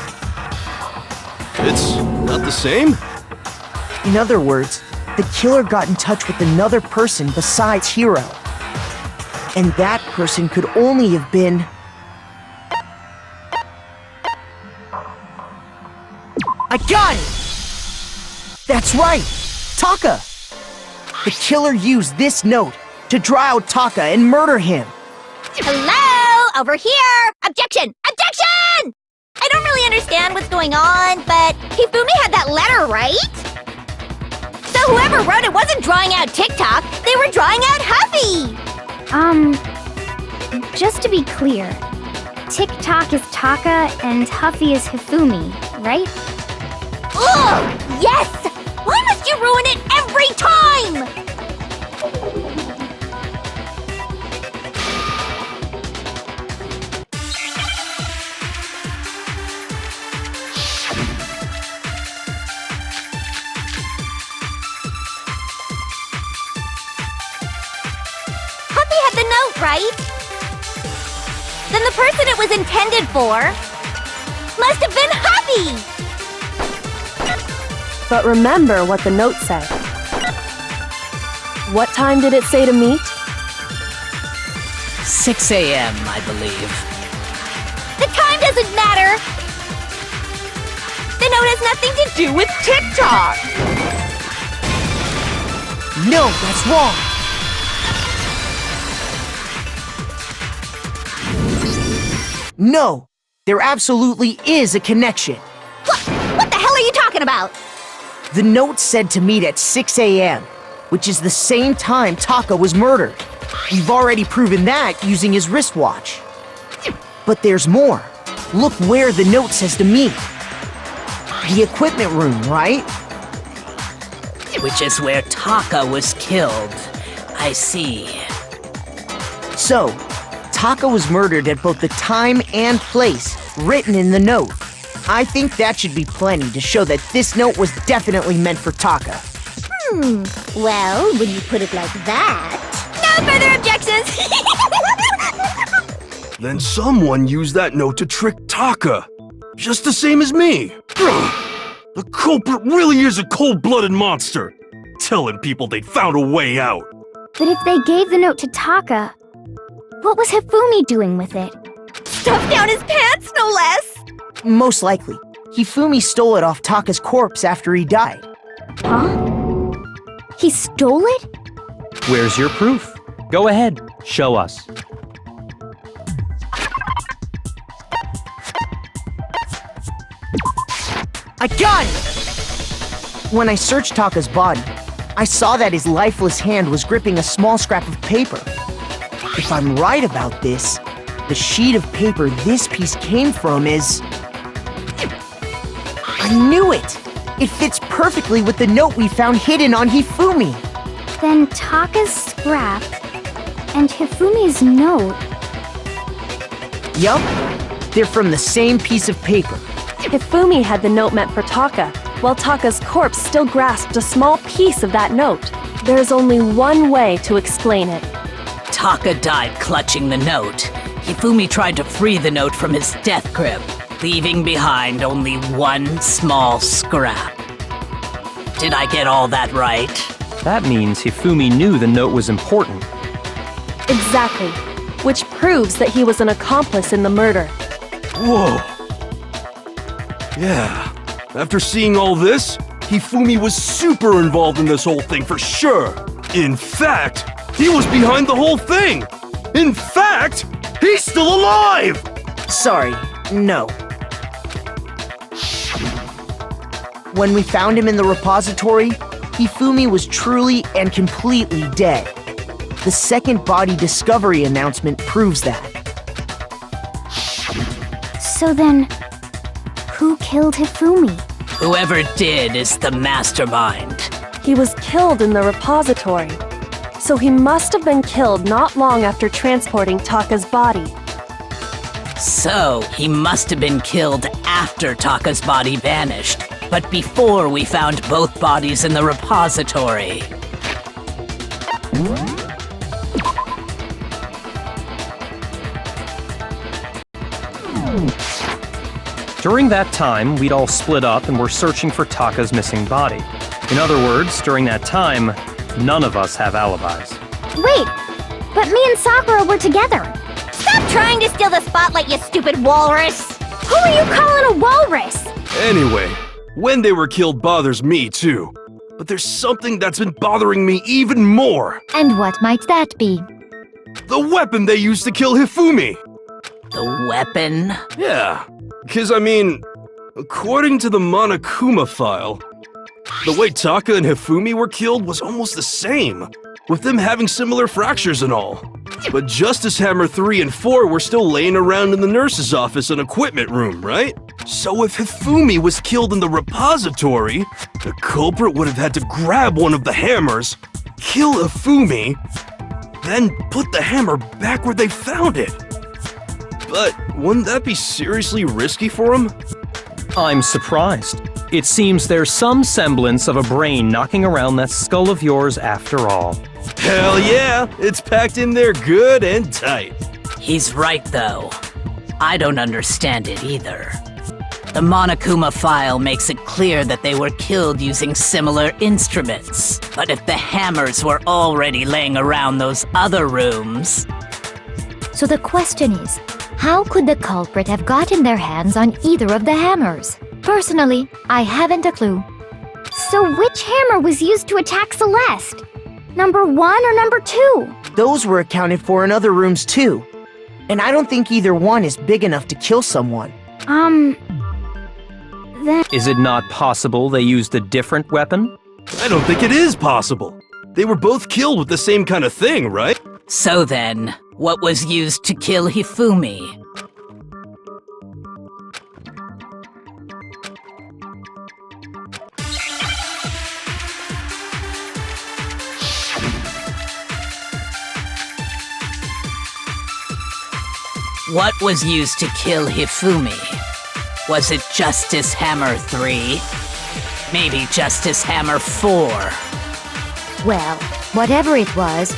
[SPEAKER 3] It's not the same?
[SPEAKER 5] In other words, the killer got in touch with another person besides Hiro. And that person could only have been... I got it! That's right! Taka! The killer used this note to draw out Taka and murder him.
[SPEAKER 1] Hello? Over here! Objection! Objection! I don't really understand what's going on, but Hifumi had that letter, right? So
[SPEAKER 10] So whoever wrote it wasn't drawing out TikTok, they were drawing out Huffy!
[SPEAKER 8] Just to be clear, TikTok is Taka and Huffy is Hifumi, right?
[SPEAKER 10] Ugh! Yes! Why must you ruin it every time? Huffy had the note, right? Then the person it was intended for must have been Huffy!
[SPEAKER 6] But remember what the note said. What time did it say to meet?
[SPEAKER 7] 6 a.m., I believe.
[SPEAKER 10] The time doesn't matter! The note has nothing to do with TikTok!
[SPEAKER 5] No, that's wrong. No, there absolutely is a connection.
[SPEAKER 10] What the hell are you talking about?
[SPEAKER 5] The note said to meet at 6 a.m., which is the same time Taka was murdered. We've already proven that using his wristwatch. But there's more. Look where the note says to meet. The equipment room, right?
[SPEAKER 7] Which is where Taka was killed. I see.
[SPEAKER 5] So, Taka was murdered at both the time and place written in the note. I think that should be plenty to show that this note was definitely meant for Taka.
[SPEAKER 10] Well, when you put it like that... No further objections!
[SPEAKER 3] Then someone used that note to trick Taka. Just the same as me. The culprit really is a cold-blooded monster. Telling people they found a way out.
[SPEAKER 8] But if they gave the note to Taka, what was Hifumi doing with it?
[SPEAKER 10] Stuffed down his pants, no less!
[SPEAKER 5] Most likely, Hifumi stole it off Taka's corpse after he died.
[SPEAKER 8] Huh? He stole it?
[SPEAKER 4] Where's your proof? Go ahead, show us.
[SPEAKER 5] I got it! When I searched Taka's body, I saw that his lifeless hand was gripping a small scrap of paper. If I'm right about this, the sheet of paper this piece came from is... I knew it! It fits perfectly with the note we found hidden on Hifumi.
[SPEAKER 8] Then Taka's scrap and Hifumi's note.
[SPEAKER 5] Yup, they're from the same piece of paper.
[SPEAKER 6] Hifumi had the note meant for Taka, while Taka's corpse still grasped a small piece of that note. There's only one way to explain it.
[SPEAKER 7] Taka died clutching the note. Hifumi tried to free the note from his death grip, leaving behind only one small scrap. Did I get all that right?
[SPEAKER 4] That means Hifumi knew the note was important.
[SPEAKER 6] Exactly. Which proves that he was an accomplice in the murder.
[SPEAKER 3] Whoa. Yeah. After seeing all this, Hifumi was super involved in this whole thing for sure. In fact, he was behind the whole thing. In fact, he's still alive!
[SPEAKER 5] Sorry, no. When we found him in the repository, Hifumi was truly and completely dead. The second body discovery announcement proves that.
[SPEAKER 8] So then, who killed Hifumi?
[SPEAKER 7] Whoever did is the mastermind.
[SPEAKER 6] He was killed in the repository. So he must have been killed not long after transporting Taka's body.
[SPEAKER 7] So, he must have been killed after Taka's body vanished, but before we found both bodies in the repository.
[SPEAKER 4] During that time, we'd all split up and were searching for Taka's missing body. In other words, during that time, none of us have alibis.
[SPEAKER 8] Wait, but me and Sakura were together.
[SPEAKER 10] Stop trying to steal the spotlight, you stupid walrus!
[SPEAKER 8] Who are you calling a walrus?
[SPEAKER 3] Anyway, when they were killed bothers me too. But there's something that's been bothering me even more.
[SPEAKER 2] And what might that be?
[SPEAKER 3] The weapon they used to kill Hifumi.
[SPEAKER 7] The weapon?
[SPEAKER 3] Yeah, because I mean, according to the Monokuma file, The way Taka and Hifumi were killed was almost the same, with them having similar fractures and all. But Justice Hammer 3 and 4 were still laying around in the nurse's office and equipment room, right? So if Hifumi was killed in the repository, the culprit would have had to grab one of the hammers, kill Hifumi, then put the hammer back where they found it. But wouldn't that be seriously risky for him?
[SPEAKER 4] I'm surprised. It seems there's some semblance of a brain knocking around that skull of yours after all.
[SPEAKER 3] Hell yeah, it's packed in there good and tight.
[SPEAKER 7] He's right, though. I don't understand it either. The Monokuma file makes it clear that they were killed using similar instruments. But if the hammers were already laying around those other rooms...
[SPEAKER 2] So the question is, how could the culprit have gotten their hands on either of the hammers? Personally, I haven't a clue.
[SPEAKER 8] So which hammer was used to attack Celeste? Number 1 or number 2?
[SPEAKER 5] Those were accounted for in other rooms too. And I don't think either one is big enough to kill someone.
[SPEAKER 8] Then...
[SPEAKER 4] Is it not possible they used a different weapon?
[SPEAKER 3] I don't think it is possible. They were both killed with the same kind of thing, right?
[SPEAKER 7] So then, what was used to kill Hifumi? What was used to kill Hifumi? Was it Justice Hammer 3? Maybe Justice Hammer 4?
[SPEAKER 2] Well, whatever it was,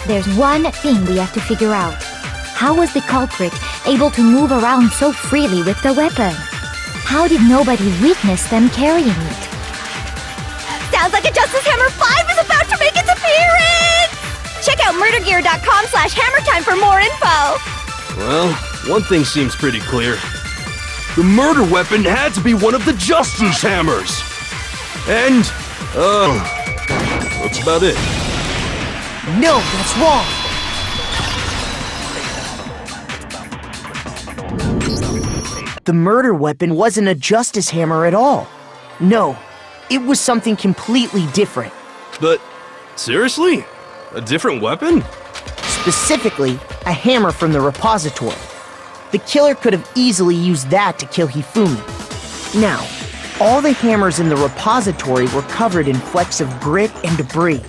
[SPEAKER 2] there's one thing we have to figure out. How was the culprit able to move around so freely with the weapon? How did nobody witness them carrying it?
[SPEAKER 10] Sounds like a Justice Hammer 5 is about to make its appearance! Check out murdergear.com/hammertime for more info!
[SPEAKER 3] Well, one thing seems pretty clear. The murder weapon had to be one of the Justice Hammers! And, that's about it.
[SPEAKER 5] No, that's wrong! The murder weapon wasn't a justice hammer at all. No, it was something completely different.
[SPEAKER 3] But, seriously? A different weapon?
[SPEAKER 5] Specifically, a hammer from the repository. The killer could have easily used that to kill Hifumi. Now, all the hammers in the repository were covered in flecks of grit and debris.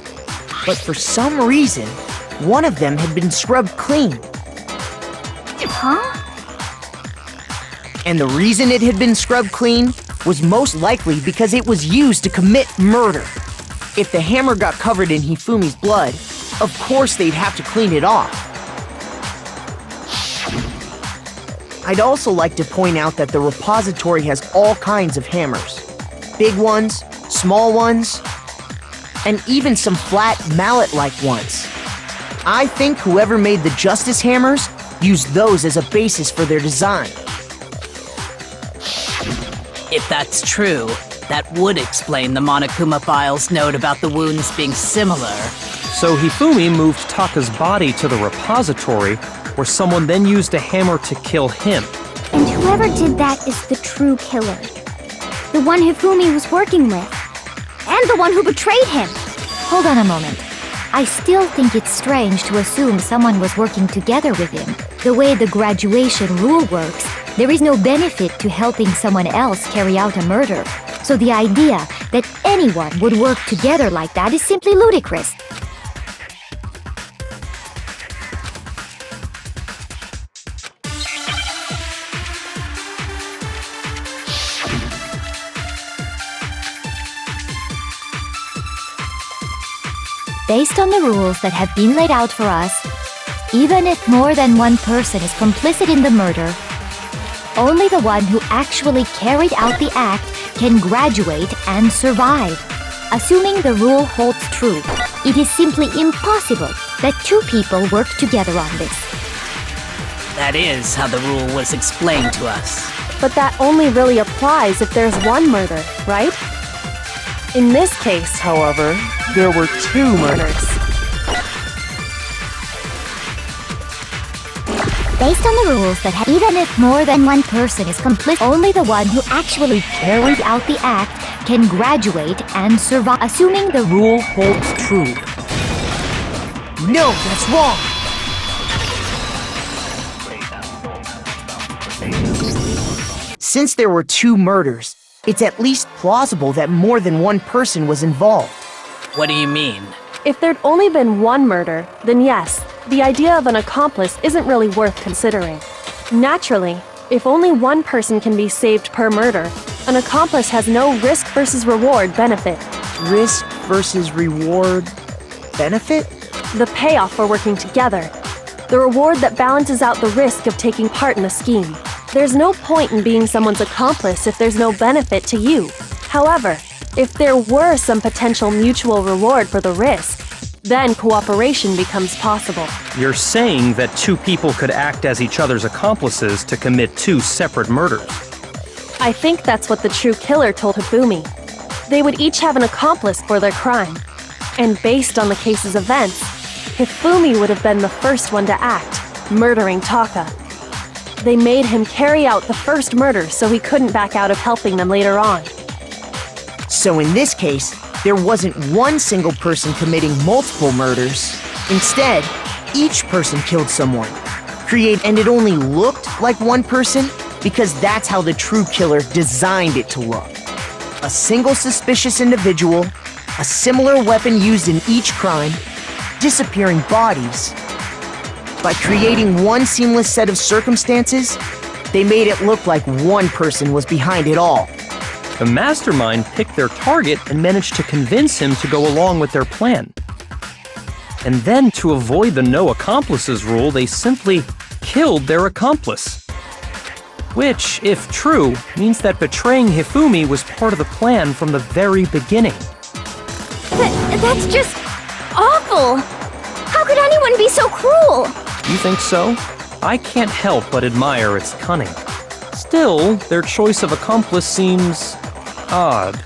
[SPEAKER 5] But for some reason, one of them had been scrubbed clean.
[SPEAKER 8] Huh?
[SPEAKER 5] And the reason it had been scrubbed clean was most likely because it was used to commit murder. If the hammer got covered in Hifumi's blood, of course they'd have to clean it off. I'd also like to point out that the repository has all kinds of hammers. Big ones, small ones, and even some flat mallet-like ones. I think whoever made the Justice Hammers used those as a basis for their design.
[SPEAKER 7] If that's true, that would explain the Monokuma file's note about the wounds being similar.
[SPEAKER 4] So Hifumi moved Taka's body to the repository, where someone then used a hammer to kill him.
[SPEAKER 8] And whoever did that is the true killer. The one Hifumi was working with. And the one who betrayed him.
[SPEAKER 2] Hold on a moment. I still think it's strange to assume someone was working together with him. The way the graduation rule works, there is no benefit to helping someone else carry out a murder. So the idea that anyone would work together like that is simply ludicrous. Based on the rules that have been laid out for us, even if more than one person is complicit in the murder, only the one who actually carried out the act can graduate and survive. Assuming the rule holds true, it is simply impossible that two people work together on this.
[SPEAKER 7] That is how the rule was explained to us.
[SPEAKER 6] But that only really applies if there's one murder, right? In this case, however, there were two murders.
[SPEAKER 2] Based on the rules that even if more than one person is complicit, only the one who actually carried out the act can graduate and survive, assuming the
[SPEAKER 4] Rule holds true.
[SPEAKER 5] No, that's wrong. Since there were 2 murders, it's at least plausible that more than one person was involved.
[SPEAKER 7] What do you mean?
[SPEAKER 6] If there'd only been one murder, then yes, the idea of an accomplice isn't really worth considering. Naturally, if only one person can be saved per murder, an accomplice has no risk versus reward benefit.
[SPEAKER 5] Risk versus reward benefit?
[SPEAKER 6] The payoff for working together. The reward that balances out the risk of taking part in the scheme. There's no point in being someone's accomplice if there's no benefit to you. However, if there were some potential mutual reward for the risk, then cooperation becomes possible.
[SPEAKER 4] You're saying that 2 people could act as each other's accomplices to commit 2 separate murders.
[SPEAKER 6] I think that's what the true killer told Hifumi. They would each have an accomplice for their crime. And based on the case's events, Hifumi would have been the first one to act, murdering Taka. They made him carry out the first murder so he couldn't back out of helping them later on.
[SPEAKER 5] So in this case, there wasn't one single person committing multiple murders. Instead, each person killed someone. And it only looked like one person because that's how the true killer designed it to look. A single suspicious individual, a similar weapon used in each crime, disappearing bodies. By creating one seamless set of circumstances, they made it look like one person was behind it all.
[SPEAKER 4] The mastermind picked their target and managed to convince him to go along with their plan. And then, to avoid the no accomplices rule, they simply killed their accomplice. Which, if true, means that betraying Hifumi was part of the plan from the very beginning.
[SPEAKER 8] That's just awful! How could anyone be so cruel?
[SPEAKER 4] You think so? I can't help but admire its cunning. Still, their choice of accomplice seems odd.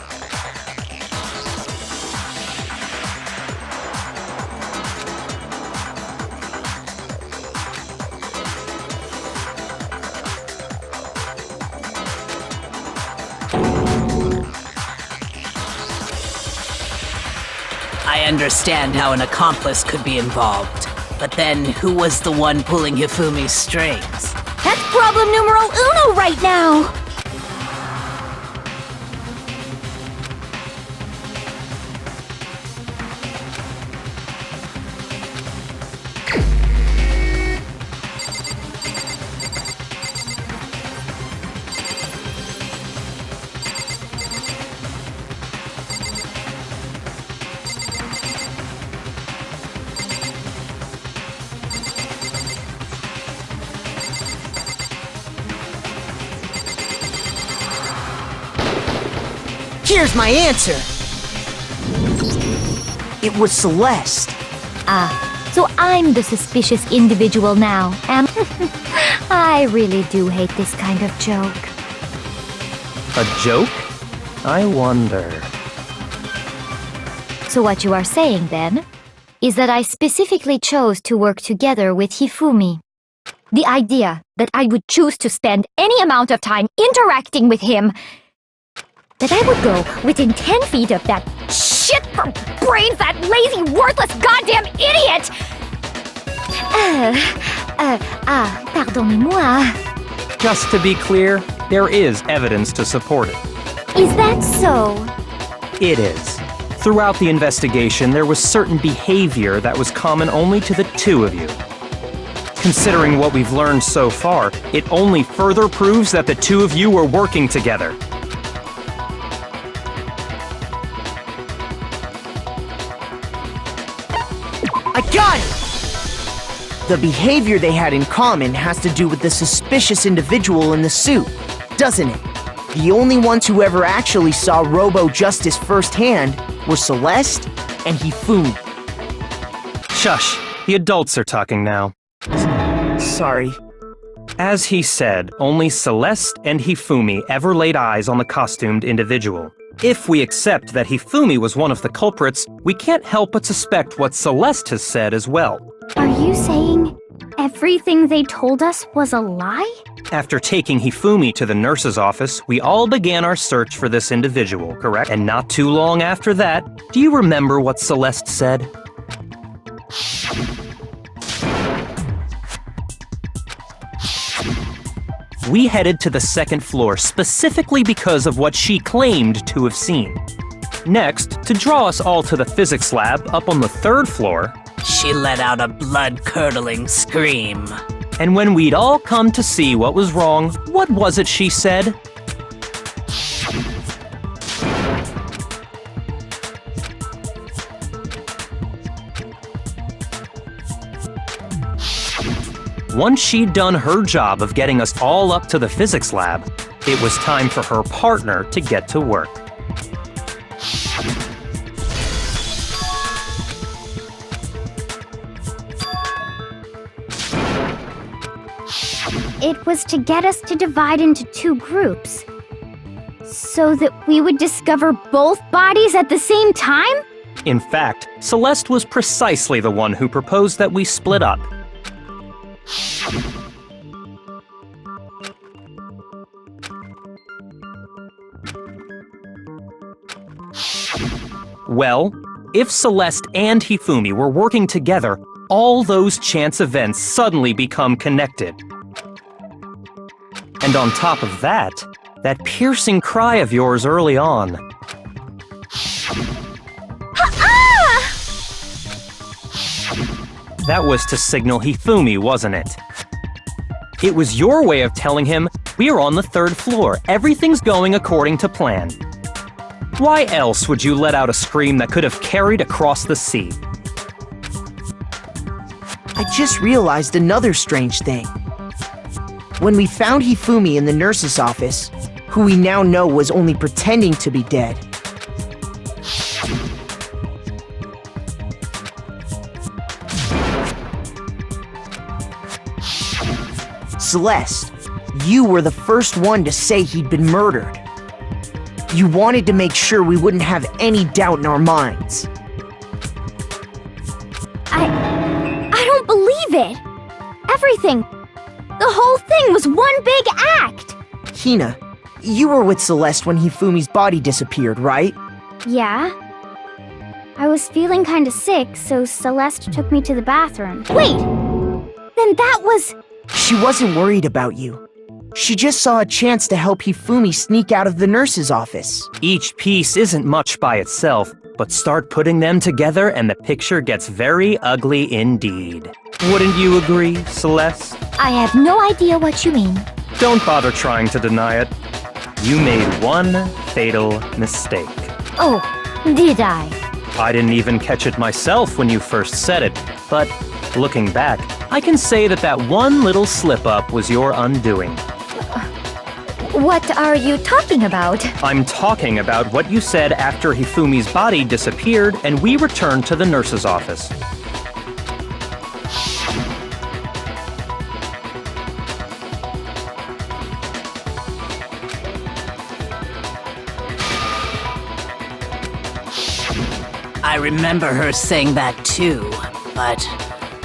[SPEAKER 7] I understand how an accomplice could be involved. But then, who was the one pulling Hifumi's strings?
[SPEAKER 8] That's problem numero uno right now!
[SPEAKER 5] Here's my answer! It was Celeste.
[SPEAKER 2] So I'm the suspicious individual now, am I really do hate this kind of joke.
[SPEAKER 4] A joke? I wonder.
[SPEAKER 2] So what you are saying, then, is that I specifically chose to work together with Hifumi. The idea that I would choose to spend any amount of time interacting with him, that I would go within 10 feet of that shit for brains, that lazy, worthless goddamn idiot! Pardonnez-moi.
[SPEAKER 4] Just to be clear, there is evidence to support it.
[SPEAKER 2] Is that so?
[SPEAKER 4] It is. Throughout the investigation, there was certain behavior that was common only to the 2 of you. Considering what we've learned so far, it only further proves that the 2 of you were working together.
[SPEAKER 5] I got it! The behavior they had in common has to do with the suspicious individual in the suit, doesn't it? The only ones who ever actually saw Robo-Justice firsthand were Celeste and Hifumi.
[SPEAKER 4] Shush, the adults are talking now.
[SPEAKER 5] Sorry.
[SPEAKER 4] As he said, only Celeste and Hifumi ever laid eyes on the costumed individual. If we accept that Hifumi was one of the culprits, we can't help but suspect what Celeste has said as well.
[SPEAKER 8] Are you saying everything they told us was a lie?
[SPEAKER 4] After taking Hifumi to the nurse's office, we all began our search for this individual, correct? And not too long after that, do you remember what Celeste said? We headed to the second floor specifically because of what she claimed to have seen. Next, to draw us all to the physics lab up on the third floor,
[SPEAKER 7] She let out a blood-curdling scream.
[SPEAKER 4] and when we'd all come to see what was wrong, what was it she said? Once she'd done her job of getting us all up to the physics lab, it was time for her partner to get to work.
[SPEAKER 8] It was to get us to divide into two groups. So that we would discover both bodies at the same time?
[SPEAKER 4] In fact, Celeste was precisely the one who proposed that we split up. Well, if Celeste and Hifumi were working together, all those chance events suddenly become connected. And on top of that, that piercing cry of yours early on. That was to signal Hifumi, wasn't it? It was your way of telling him, we're on the third floor, everything's going according to plan. Why else would you let out a scream that could have carried across the sea?
[SPEAKER 5] I just realized another strange thing. When we found Hifumi in the nurse's office, who we now know was only pretending to be dead, Celeste, you were the first one to say he'd been murdered. You wanted to make sure we wouldn't have any doubt in our minds.
[SPEAKER 8] I don't believe it. Everything. The whole thing was one big act.
[SPEAKER 5] Hina, you were with Celeste when Hifumi's body disappeared, right?
[SPEAKER 8] Yeah. I was feeling kinda sick, so Celeste took me to the bathroom. Wait! Then that was...
[SPEAKER 5] She wasn't worried about you. She just saw a chance to help Hifumi sneak out of the nurse's office.
[SPEAKER 4] Each piece isn't much by itself, but start putting them together and the picture gets very ugly indeed. Wouldn't you agree, Celeste?
[SPEAKER 2] I have no idea what you mean.
[SPEAKER 4] Don't bother trying to deny it. You made one fatal mistake.
[SPEAKER 2] Oh, did I?
[SPEAKER 4] I didn't even catch it myself when you first said it, but looking back, I can say that that one little slip-up was your undoing.
[SPEAKER 2] What are you talking about?
[SPEAKER 4] I'm talking about what you said after Hifumi's body disappeared and we returned to the nurse's office.
[SPEAKER 7] I remember her saying that too, but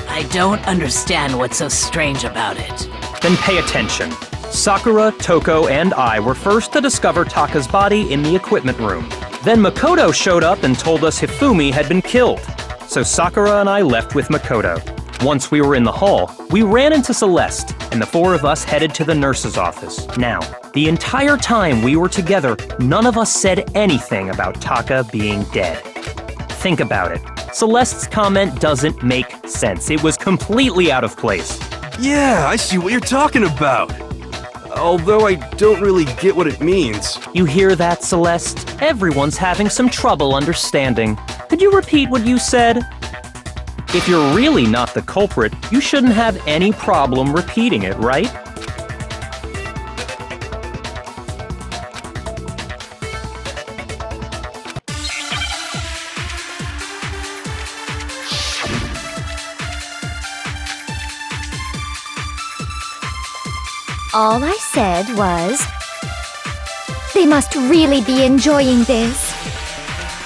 [SPEAKER 7] I don't understand what's so strange about it.
[SPEAKER 4] Then pay attention. Sakura, Toko, and I were first to discover Taka's body in the equipment room. Then Makoto showed up and told us Hifumi had been killed. So Sakura and I left with Makoto. Once we were in the hall, we ran into Celeste, and the four of us headed to the nurse's office. Now, the entire time we were together, none of us said anything about Taka being dead. Think about it. Celeste's comment doesn't make sense. It was completely out of place.
[SPEAKER 3] Yeah, I see what you're talking about. Although I don't really get what it means.
[SPEAKER 4] You hear that, Celeste? Everyone's having some trouble understanding. Could you repeat what you said? If you're really not the culprit, you shouldn't have any problem repeating it, right?
[SPEAKER 2] All I said was, they must really be enjoying this.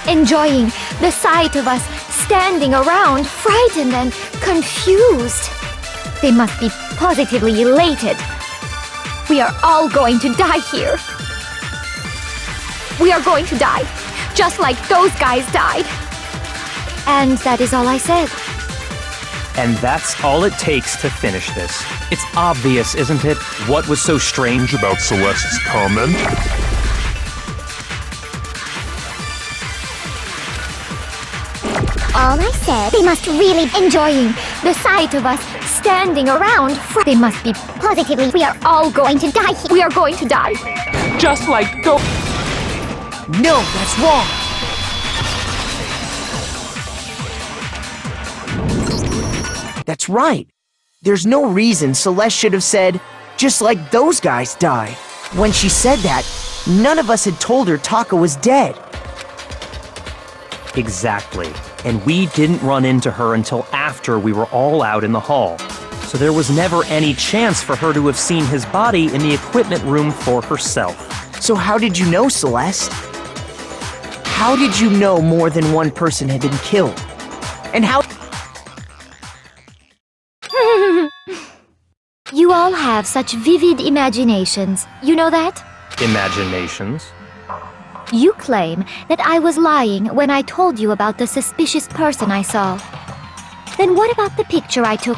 [SPEAKER 2] Enjoying the sight of us standing around, frightened and confused. They must be positively elated. We are all going to die here. We are going to die, just like those guys died. And that is all I said.
[SPEAKER 4] And that's all it takes to finish this. It's obvious, isn't it? What was so strange about Celeste's comment?
[SPEAKER 8] All I said, they must really
[SPEAKER 2] Enjoying the sight of us standing around. They must be
[SPEAKER 8] positively. We are all going to die here.
[SPEAKER 2] We are going to die.
[SPEAKER 6] Just like go.
[SPEAKER 5] No, that's wrong. That's right. There's no reason Celeste should have said, just like those guys died. When she said that, none of us had told her Taka was dead.
[SPEAKER 4] Exactly. And we didn't run into her until after we were all out in the hall. So there was never any chance for her to have seen his body in the equipment room for herself.
[SPEAKER 5] So how did you know, Celeste? How did you know more than one person had been killed? And how...
[SPEAKER 2] You all have such vivid imaginations. You know that?
[SPEAKER 4] Imaginations?
[SPEAKER 2] You claim that I was lying when I told you about the suspicious person I saw. Then what about the picture I took?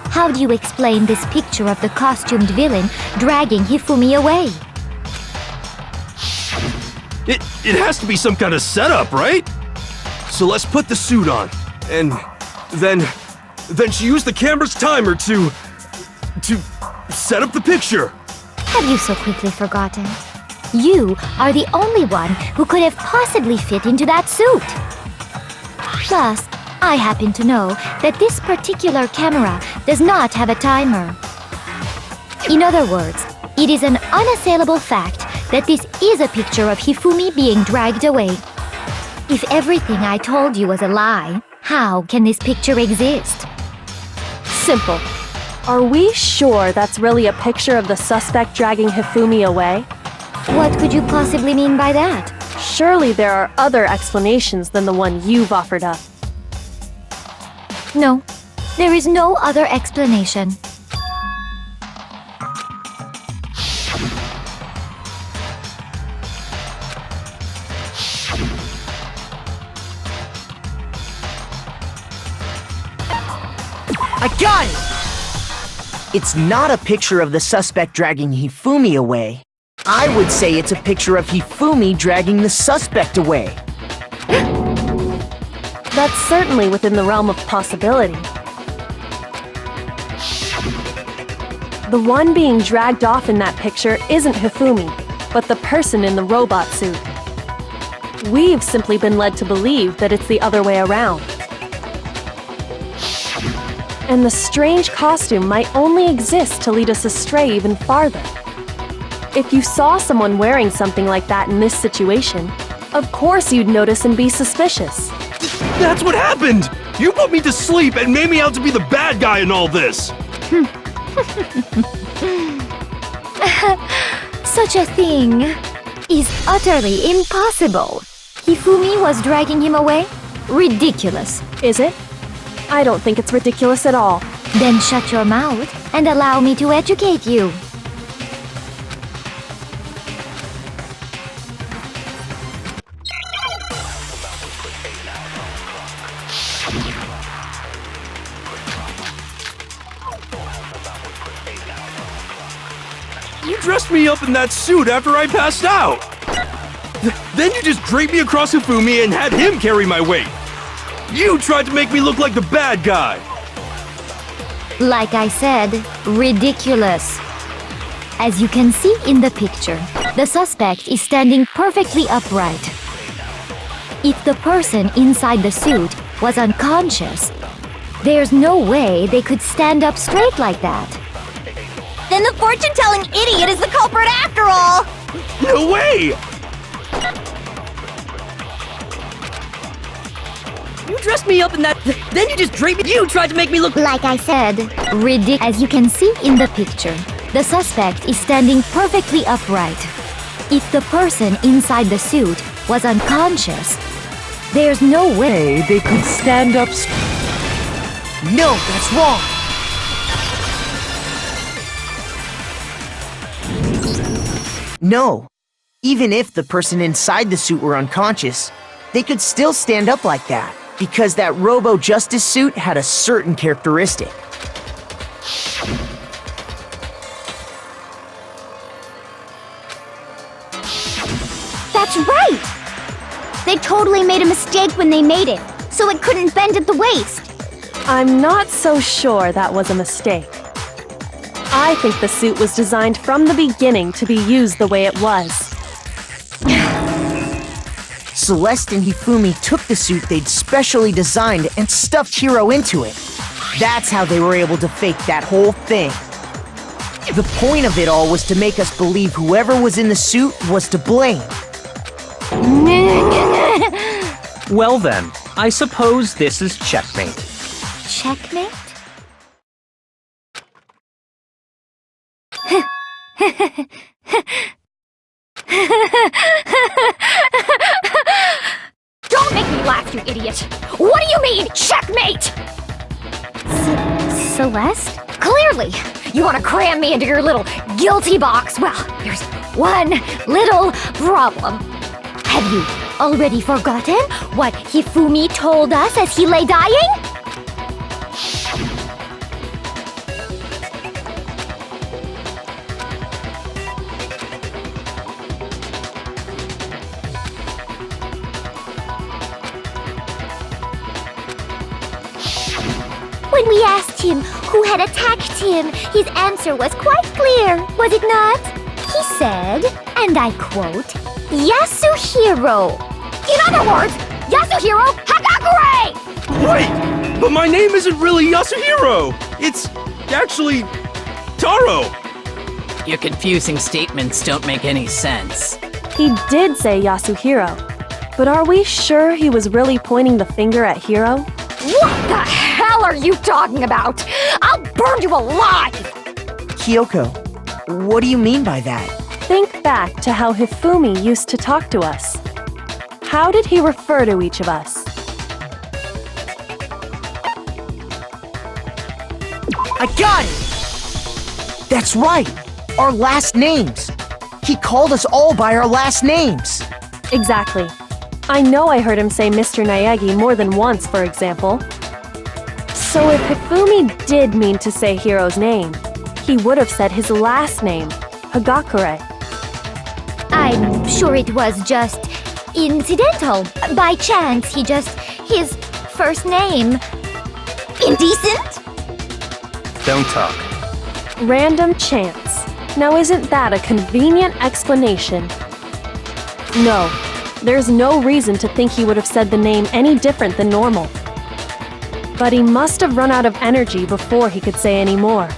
[SPEAKER 2] How do you explain this picture of the costumed villain dragging Hifumi away?
[SPEAKER 3] It has to be some kind of setup, right? So let's put the suit on, and then she used the camera's timer to set up the picture.
[SPEAKER 2] Have you so quickly forgotten? You are the only one who could have possibly fit into that suit. Plus, I happen to know that this particular camera does not have a timer. In other words, it is an unassailable fact that this is a picture of Hifumi being dragged away. If everything I told you was a lie, how can this picture exist?
[SPEAKER 6] Simple. Are we sure that's really a picture of the suspect dragging Hifumi away?
[SPEAKER 2] What could you possibly mean by that?
[SPEAKER 6] Surely there are other explanations than the one you've offered up.
[SPEAKER 2] No, there is no other explanation.
[SPEAKER 5] I got it! It's not a picture of the suspect dragging Hifumi away. I would say it's a picture of Hifumi dragging the suspect away.
[SPEAKER 6] That's certainly within the realm of possibility. The one being dragged off in that picture isn't Hifumi, but the person in the robot suit. We've simply been led to believe that it's the other way around. And the strange costume might only exist to lead us astray even farther. If you saw someone wearing something like that in this situation, of course you'd notice and be suspicious.
[SPEAKER 3] That's what happened! You put me to sleep and made me out to be the bad guy in all this!
[SPEAKER 2] Such a thing is utterly impossible. Hifumi was dragging him away? Ridiculous.
[SPEAKER 6] Is it? I don't think it's ridiculous at all.
[SPEAKER 2] Then shut your mouth and allow me to educate you.
[SPEAKER 3] You dressed me up in that suit after I passed out! Then you just draped me across Hifumi and had him carry my weight! You tried to make me look like the bad guy!
[SPEAKER 2] Like I said, ridiculous. As you can see in the picture, the suspect is standing perfectly upright. If the person inside the suit was unconscious, there's no way they could stand up straight like that.
[SPEAKER 10] Then the fortune-telling idiot is the culprit after all!
[SPEAKER 3] No way!
[SPEAKER 9] You dressed me up in that... Then you just draped me... You tried to make me look...
[SPEAKER 2] Like I said, as you can see in the picture, the suspect is standing perfectly upright. If the person inside the suit was unconscious, There's no way.
[SPEAKER 11] They could stand up.
[SPEAKER 5] No, that's wrong! No. Even if the person inside the suit were unconscious, they could still stand up like that, because that Robo-Justice suit had a certain characteristic.
[SPEAKER 8] That's right! They totally made a mistake when they made it, so it couldn't bend at the waist.
[SPEAKER 6] I'm not so sure that was a mistake. I think the suit was designed from the beginning to be used the way it was.
[SPEAKER 5] Celeste and Hifumi took the suit they'd specially designed and stuffed Hiro into it. That's how they were able to fake that whole thing. The point of it all was to make us believe whoever was in the suit was to blame.
[SPEAKER 4] Well then, I suppose this is checkmate.
[SPEAKER 8] Checkmate?
[SPEAKER 2] Don't make me laugh, you idiot! What do you mean, checkmate?
[SPEAKER 8] Celeste?
[SPEAKER 2] Clearly, you want to cram me into your little guilty box. Well, there's one little problem. Have you already forgotten what Hifumi told us as he lay dying?
[SPEAKER 8] When we asked him who had attacked him, his answer was quite clear, was it not? He said, and I quote, Yasuhiro.
[SPEAKER 2] In other words, Yasuhiro Hagakure!
[SPEAKER 3] Wait! But my name isn't really Yasuhiro! It's actually Taro!
[SPEAKER 7] Your confusing statements don't make any sense.
[SPEAKER 6] He did say Yasuhiro, but are we sure he was really pointing the finger at Hiro?
[SPEAKER 2] What the hell are you talking about? I'll burn you alive!
[SPEAKER 5] Kyoko, what do you mean by that?
[SPEAKER 6] Think back to how Hifumi used to talk to us. How did he refer to each of us?
[SPEAKER 5] I got it! That's right! Our last names! He called us all by our last names!
[SPEAKER 6] Exactly. I know I heard him say Mr. Naegi more than once, for example. So if Hifumi did mean to say Hiro's name, he would have said his last name, Hagakure.
[SPEAKER 8] I'm sure it was just incidental. By chance, his first name. Indecent?
[SPEAKER 4] Don't talk.
[SPEAKER 6] Random chance. Now isn't that a convenient explanation? No, there's no reason to think he would have said the name any different than normal. But he must have run out of energy before he could say any more.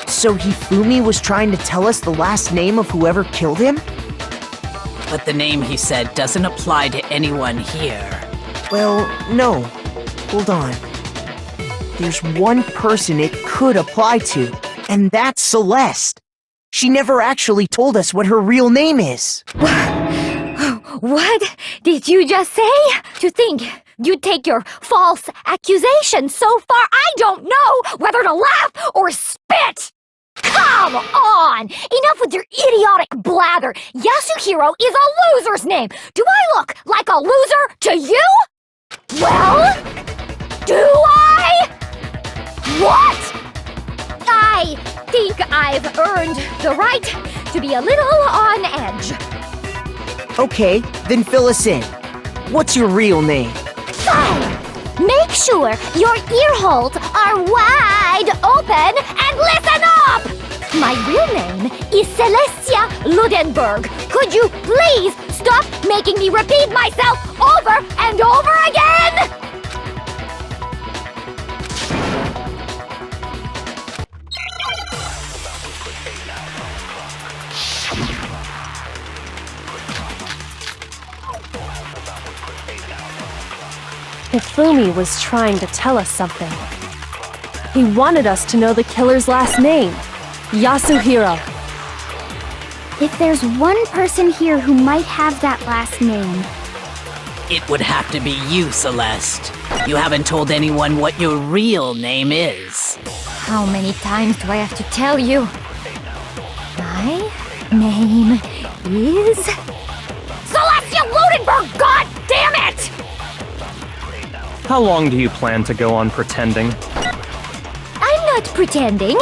[SPEAKER 5] So Hifumi was trying to tell us the last name of whoever killed him?
[SPEAKER 7] But the name he said doesn't apply to anyone here.
[SPEAKER 5] Well, no. Hold on. There's one person it could apply to, and that's Celeste. She never actually told us what her real name is.
[SPEAKER 2] What did you just say? To think you'd take your false accusation so far, I don't know whether to laugh or spit! Come on! Enough with your idiotic blather! Yasuhiro is a loser's name! Do I look like a loser to you? Well, do I? What? I think I've earned the right to be a little on edge.
[SPEAKER 5] Okay, then fill us in. What's your real name?
[SPEAKER 8] Fine. Make sure your ear holes are wide open and listen up! My real name is Celestia Ludenberg. Could you please stop making me repeat myself over and over again?
[SPEAKER 6] Hifumi was trying to tell us something. He wanted us to know the killer's last name, Yasuhiro.
[SPEAKER 8] If there's one person here who might have that last name,
[SPEAKER 7] It would have to be you, Celeste. You haven't told anyone what your real name is.
[SPEAKER 2] How many times do I have to tell you? My name is...
[SPEAKER 10] Celestia Ludenberg, god damn it!
[SPEAKER 4] How long do you plan to go on pretending?
[SPEAKER 2] I'm not pretending.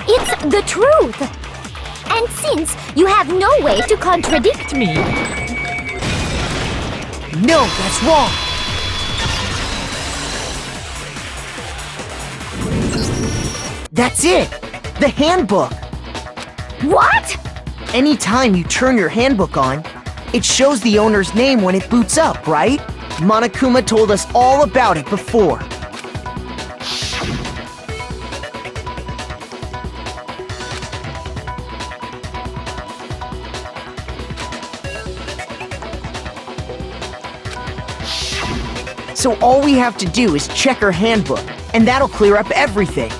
[SPEAKER 2] It's the truth. And since you have no way to contradict me...
[SPEAKER 5] No, that's wrong! That's it! The handbook!
[SPEAKER 10] What?
[SPEAKER 5] Anytime you turn your handbook on, it shows the owner's name when it boots up, right? Monokuma told us all about it before. So all we have to do is check her handbook, and that'll clear up everything.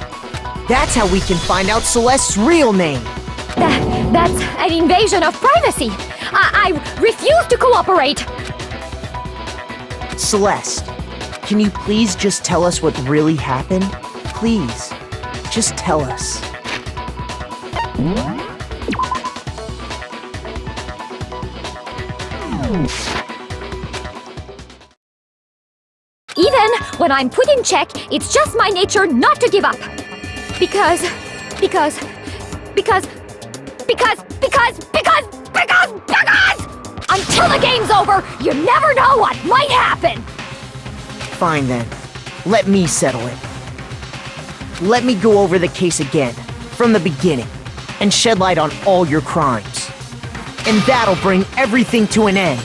[SPEAKER 5] That's how we can find out Celeste's real name.
[SPEAKER 2] That's an invasion of privacy. I refuse to cooperate.
[SPEAKER 5] Celeste, can you please just tell us what really happened? Please, just tell us.
[SPEAKER 2] Even when I'm put in check, it's just my nature not to give up. Because until the game's over, you never know what might happen.
[SPEAKER 5] Fine then, let me settle it. Let me go over the case again, from the beginning, and shed light on all your crimes. And that'll bring everything to an end.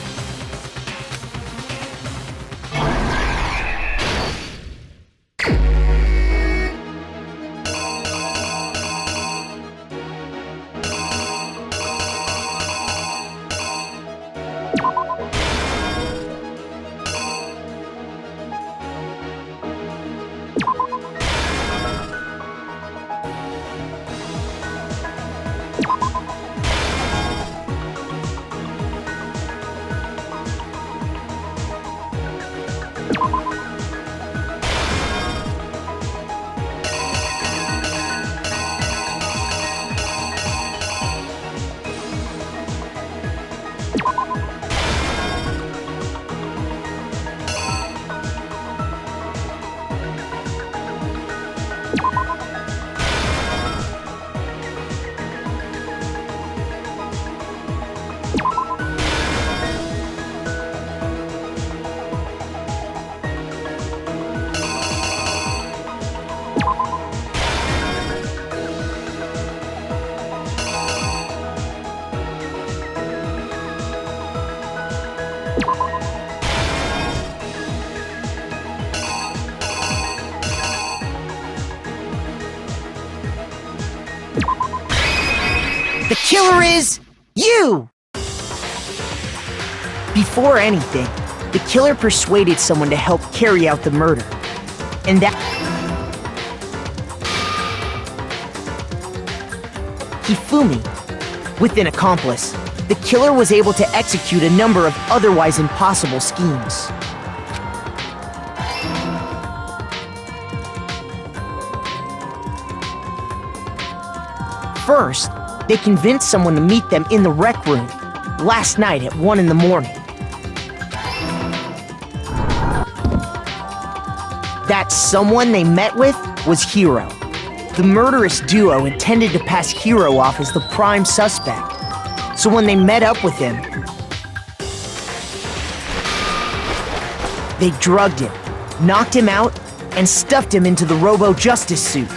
[SPEAKER 5] The killer is you! Before anything, the killer persuaded someone to help carry out the murder. And that... Hifumi. With an accomplice, the killer was able to execute a number of otherwise impossible schemes. First, they convinced someone to meet them in the rec room last night at 1 in the morning. That someone they met with was Hiro. The murderous duo intended to pass Hiro off as the prime suspect. So when they met up with him, they drugged him, knocked him out, and stuffed him into the Robo-Justice suit.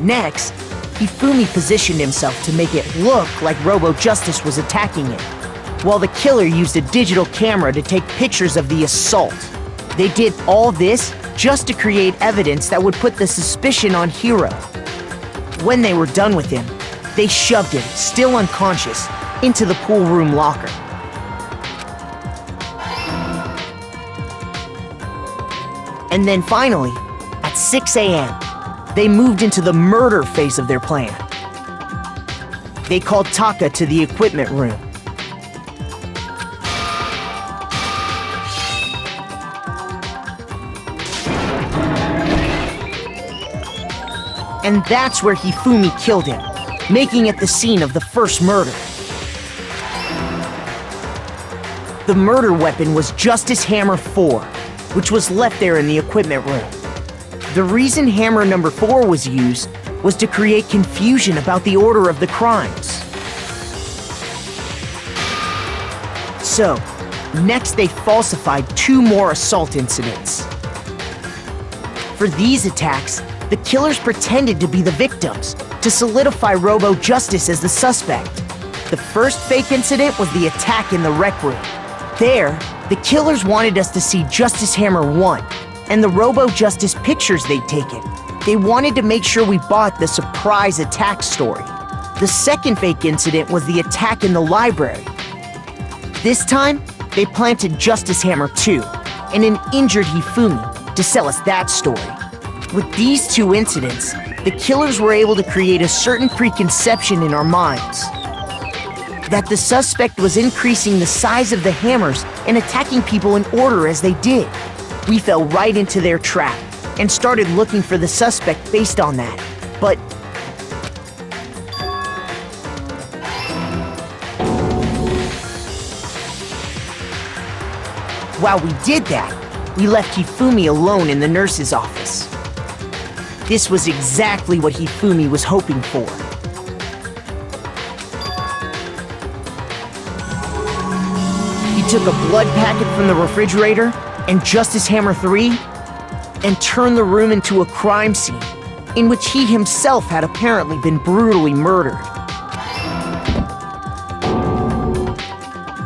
[SPEAKER 5] Next, Hifumi positioned himself to make it look like Robo-Justice was attacking him, while the killer used a digital camera to take pictures of the assault. They did all this just to create evidence that would put the suspicion on Hiro. When they were done with him, they shoved him, still unconscious, into the pool room locker. And then finally, at 6 a.m., they moved into the murder phase of their plan. They called Taka to the equipment room. And that's where Hifumi killed him, making it the scene of the first murder. The murder weapon was Justice Hammer 4, which was left there in the equipment room. The reason Hammer number 4 was used was to create confusion about the order of the crimes. So, next they falsified 2 more assault incidents. For these attacks, the killers pretended to be the victims to solidify Robo Justice as the suspect. The first fake incident was the attack in the rec room. There, the killers wanted us to see Justice Hammer 1 and the Robo Justice pictures they'd taken. They wanted to make sure we bought the surprise attack story. The second fake incident was the attack in the library. This time, they planted Justice Hammer 2 and an injured Hifumi to sell us that story. With these 2 incidents, the killers were able to create a certain preconception in our minds that the suspect was increasing the size of the hammers and attacking people in order as they did. We fell right into their trap and started looking for the suspect based on that. But while we did that, we left Hifumi alone in the nurse's office. This was exactly what Hifumi was hoping for. He took a blood packet from the refrigerator and Justice Hammer 3 and turned the room into a crime scene in which he himself had apparently been brutally murdered.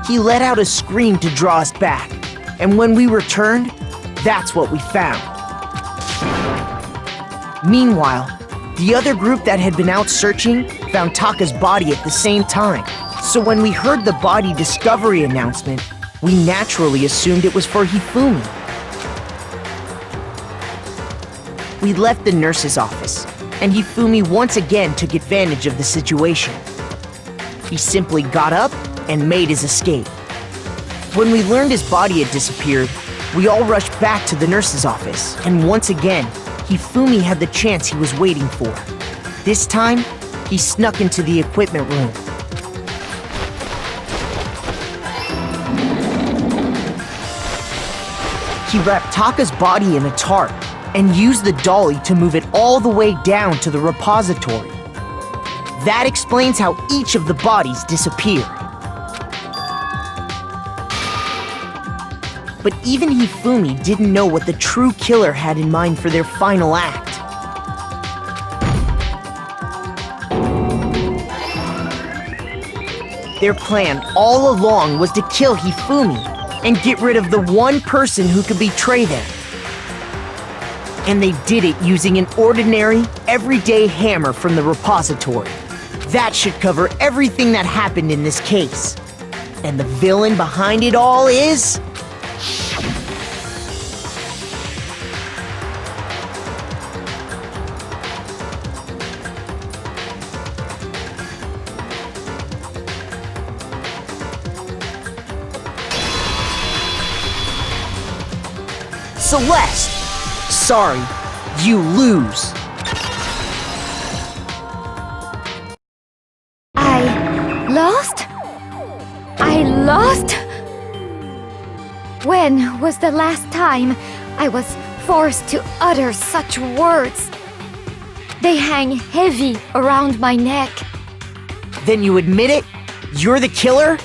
[SPEAKER 5] He let out a scream to draw us back, and when we returned, that's what we found. Meanwhile, the other group that had been out searching found Taka's body at the same time. So when we heard the body discovery announcement, we naturally assumed it was for Hifumi. We left the nurse's office, and Hifumi once again took advantage of the situation. He simply got up and made his escape. When we learned his body had disappeared, we all rushed back to the nurse's office, and once again, Hifumi had the chance he was waiting for. This time, he snuck into the equipment room. He wrapped Taka's body in a tarp and used the dolly to move it all the way down to the repository. That explains how each of the bodies disappeared. But even Hifumi didn't know what the true killer had in mind for their final act. Their plan all along was to kill Hifumi and get rid of the one person who could betray them. And they did it using an ordinary, everyday hammer from the repository. That should cover everything that happened in this case. And the villain behind it all is... Celeste! Sorry, you lose.
[SPEAKER 2] I lost? I lost? When was the last time I was forced to utter such words? They hang heavy around my neck.
[SPEAKER 5] Then you admit it? You're the killer?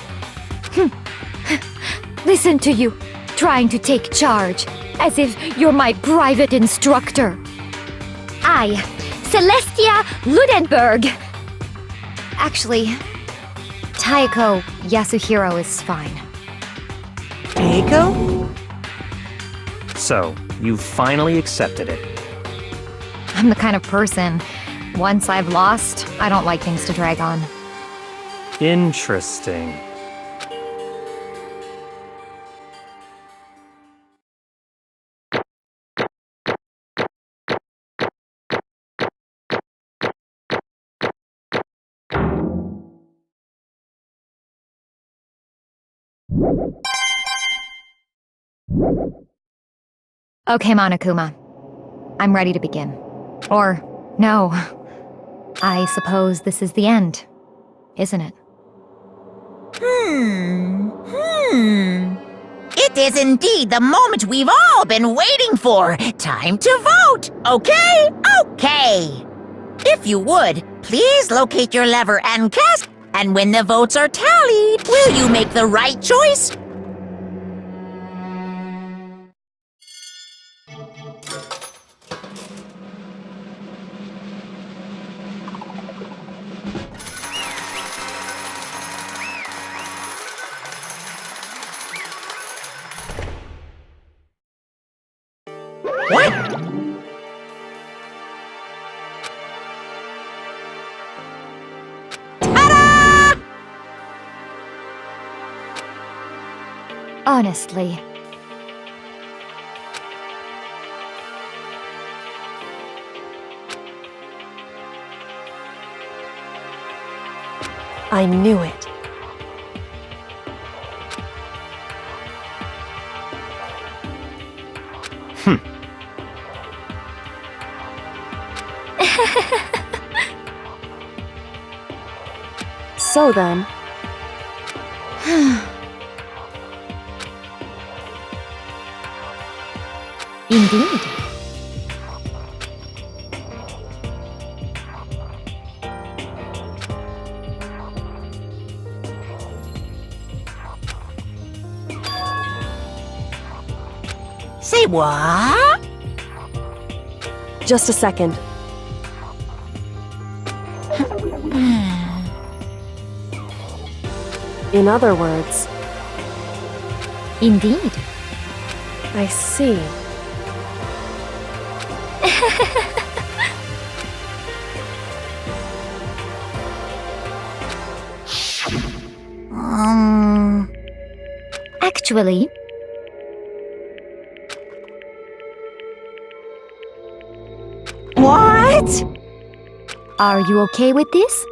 [SPEAKER 2] Listen to you, trying to take charge, as if you're my private instructor. I, Celestia Ludenberg. Actually, Taiko Yasuhiro is fine.
[SPEAKER 5] Taiko?
[SPEAKER 4] So, you finally accepted it.
[SPEAKER 2] I'm the kind of person, once I've lost, I don't like things to drag on.
[SPEAKER 4] Interesting.
[SPEAKER 2] Okay, Monokuma. I'm ready to begin. Or, no. I suppose this is the end, isn't it?
[SPEAKER 1] It is indeed the moment we've all been waiting for. Time to vote, okay? Okay. If you would, please locate your lever and cast, and when the votes are tallied, will you make the right choice? What? Ta-da!
[SPEAKER 2] Honestly.
[SPEAKER 6] I knew it. So then,
[SPEAKER 2] Indeed.
[SPEAKER 1] Say what?
[SPEAKER 6] just a second. In other words,
[SPEAKER 2] Indeed.
[SPEAKER 6] I see.
[SPEAKER 2] Actually,
[SPEAKER 1] What?
[SPEAKER 2] are you okay with this?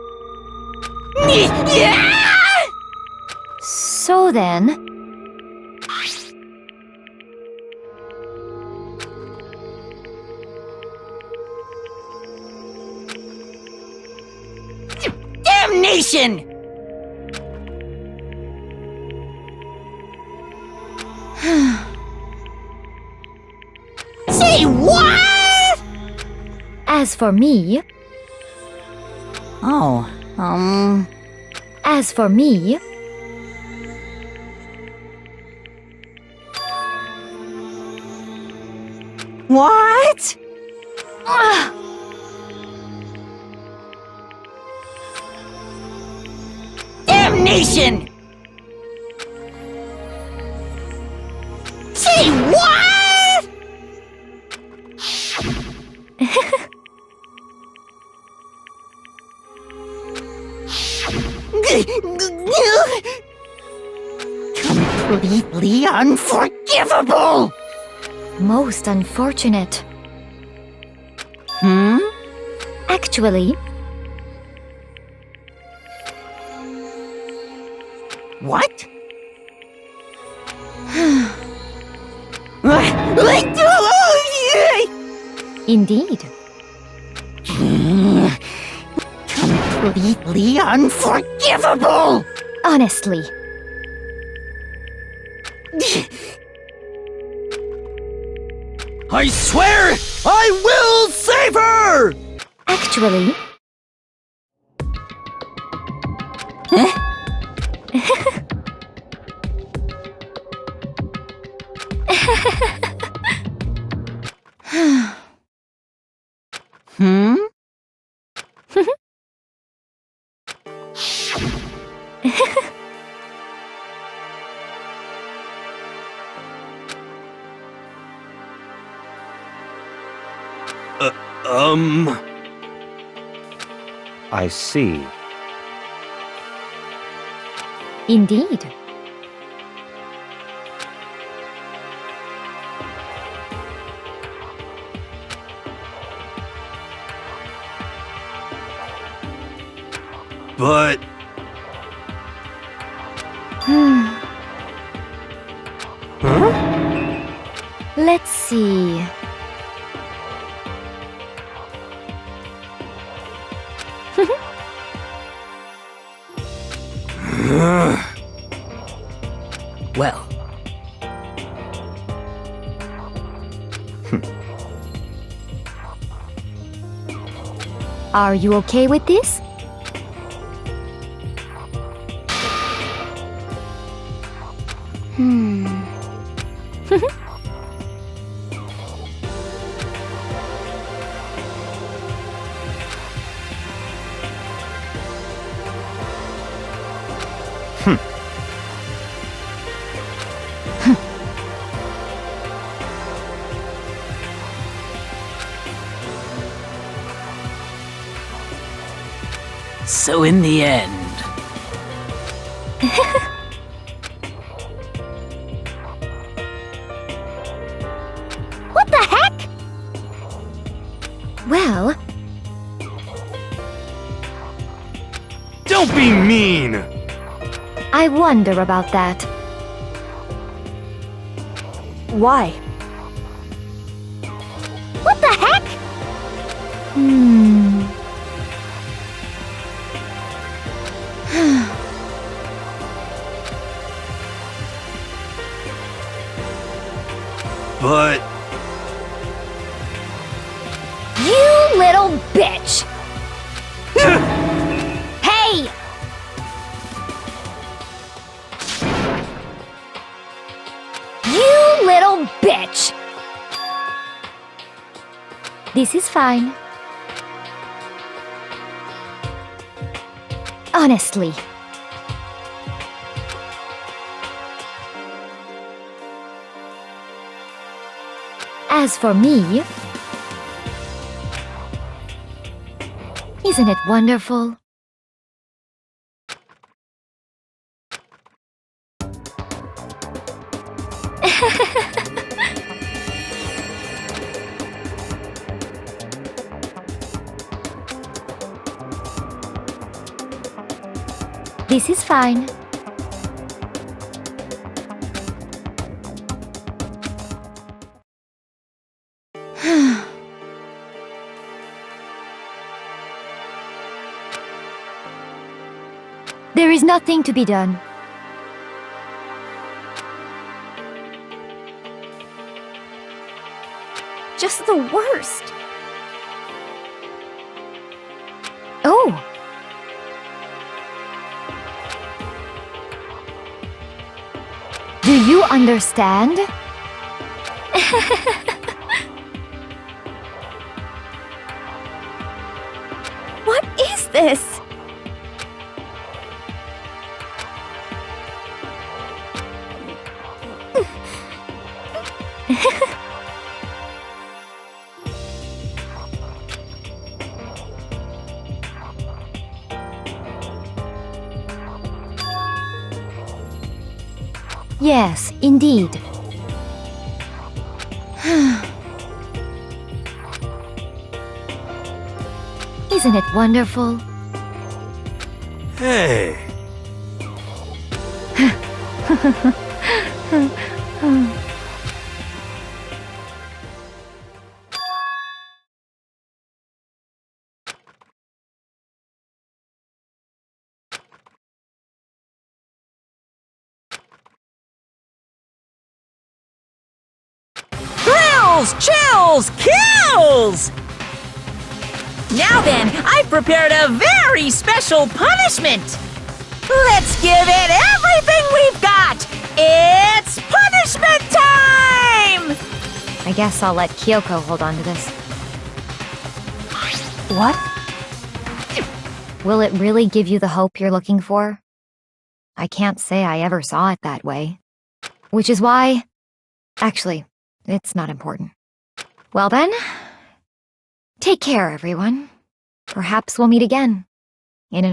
[SPEAKER 2] So then,
[SPEAKER 1] Damnation! Say what?
[SPEAKER 2] as for me, as for me,
[SPEAKER 1] What? Damnation! Say what? Completely unforgivable!
[SPEAKER 2] most unfortunate. Actually,
[SPEAKER 1] What?
[SPEAKER 2] indeed.
[SPEAKER 1] Completely unforgivable!
[SPEAKER 2] Honestly,
[SPEAKER 3] I swear I will save her!
[SPEAKER 2] actually,
[SPEAKER 4] I see.
[SPEAKER 2] indeed.
[SPEAKER 3] But
[SPEAKER 2] Let's see.
[SPEAKER 7] Well,
[SPEAKER 2] Are you okay with this?
[SPEAKER 7] so in the end,
[SPEAKER 8] What the heck?
[SPEAKER 2] Well,
[SPEAKER 3] Don't be mean!
[SPEAKER 2] I wonder about that.
[SPEAKER 6] Why?
[SPEAKER 8] What the heck?
[SPEAKER 3] But...
[SPEAKER 8] You little bitch! Hey! You little bitch!
[SPEAKER 2] This is fine. Honestly. As for me, isn't it wonderful? This is fine. There is nothing to be done.
[SPEAKER 8] Just the worst.
[SPEAKER 2] Oh! Do you understand?
[SPEAKER 8] What is this?
[SPEAKER 2] Yes, indeed. Isn't it wonderful?
[SPEAKER 3] Hey!
[SPEAKER 1] Thrills, chills, kills! Now then, I've prepared a very special punishment. Let's give it everything we've got. It's punishment time!
[SPEAKER 2] I guess I'll let Kyoko hold on to this.
[SPEAKER 6] What?
[SPEAKER 2] Will it really give you the hope you're looking for? I can't say I ever saw it that way. Which is why... Actually, it's not important. Well then, take care, everyone. Perhaps we'll meet again. In a...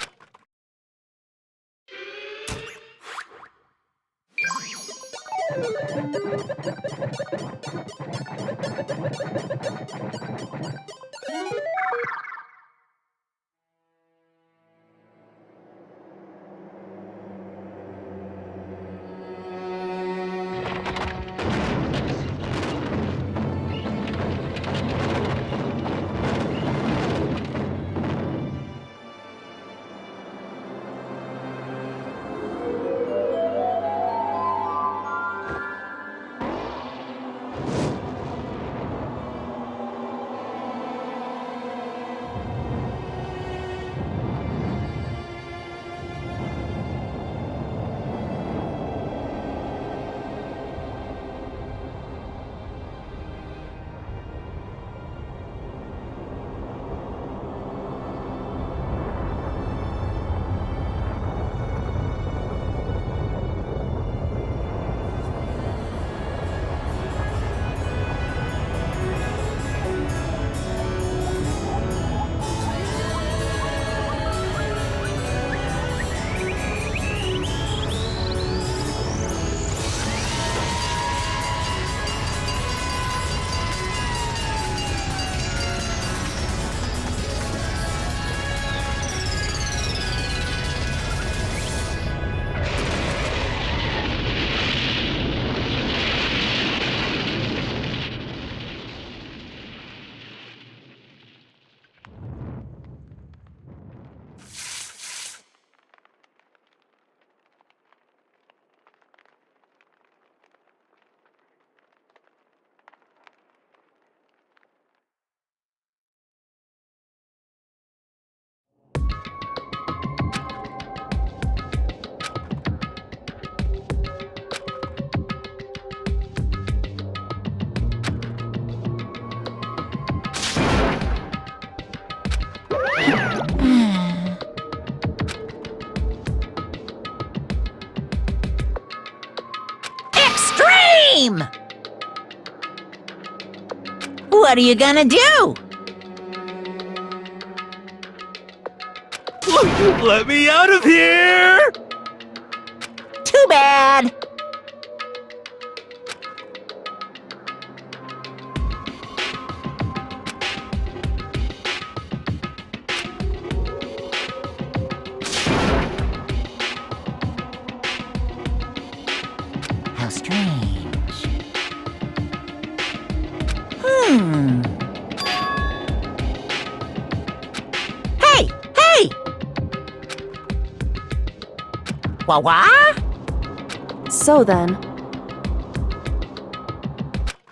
[SPEAKER 1] What are you gonna do?
[SPEAKER 3] Let me out of here!
[SPEAKER 1] Too bad. How strange. Hey! Hey! Wah?
[SPEAKER 6] So then,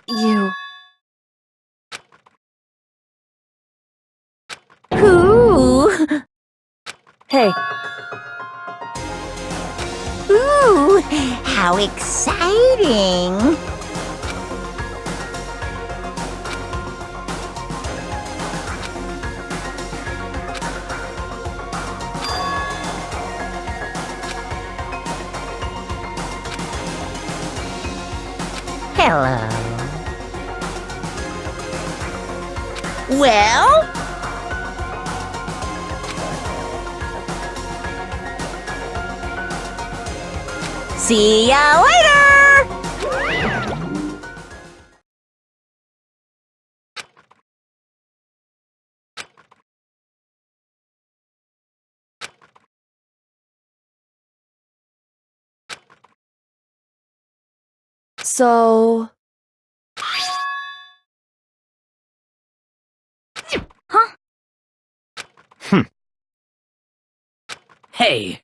[SPEAKER 6] you.
[SPEAKER 1] Ooh!
[SPEAKER 6] Hey,
[SPEAKER 1] Ooh! How exciting! Hello. Well? See ya later!
[SPEAKER 6] so.
[SPEAKER 7] Hey,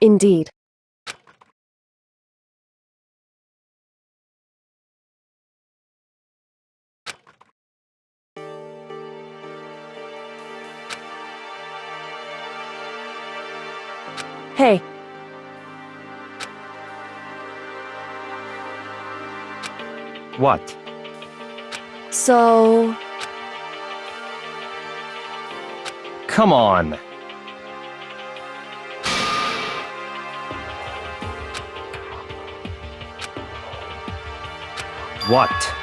[SPEAKER 6] Indeed. Hey,
[SPEAKER 4] What?
[SPEAKER 6] so.
[SPEAKER 4] Come on. What?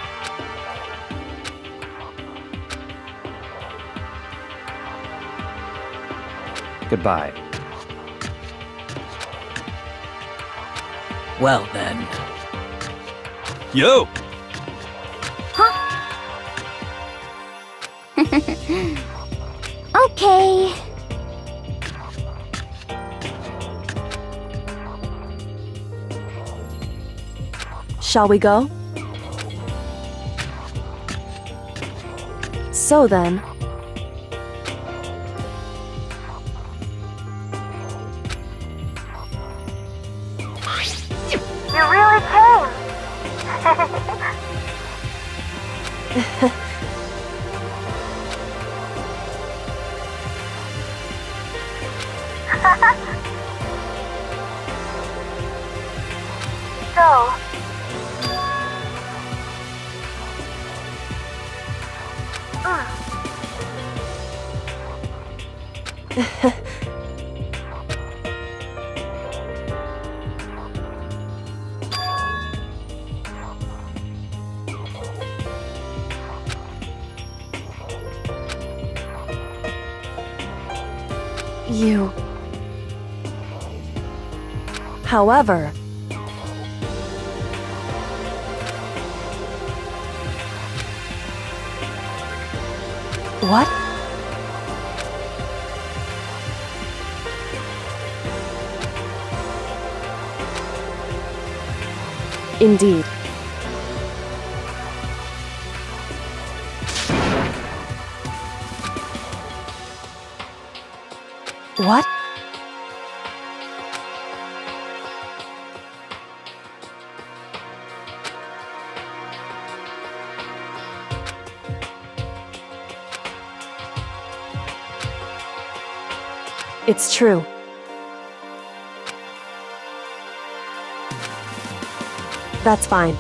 [SPEAKER 4] Goodbye.
[SPEAKER 7] well then.
[SPEAKER 3] Yo!
[SPEAKER 8] Okay.
[SPEAKER 6] Shall we go? So then,
[SPEAKER 10] You really came. So,
[SPEAKER 6] you. However, what? Indeed. What? It's true. That's fine.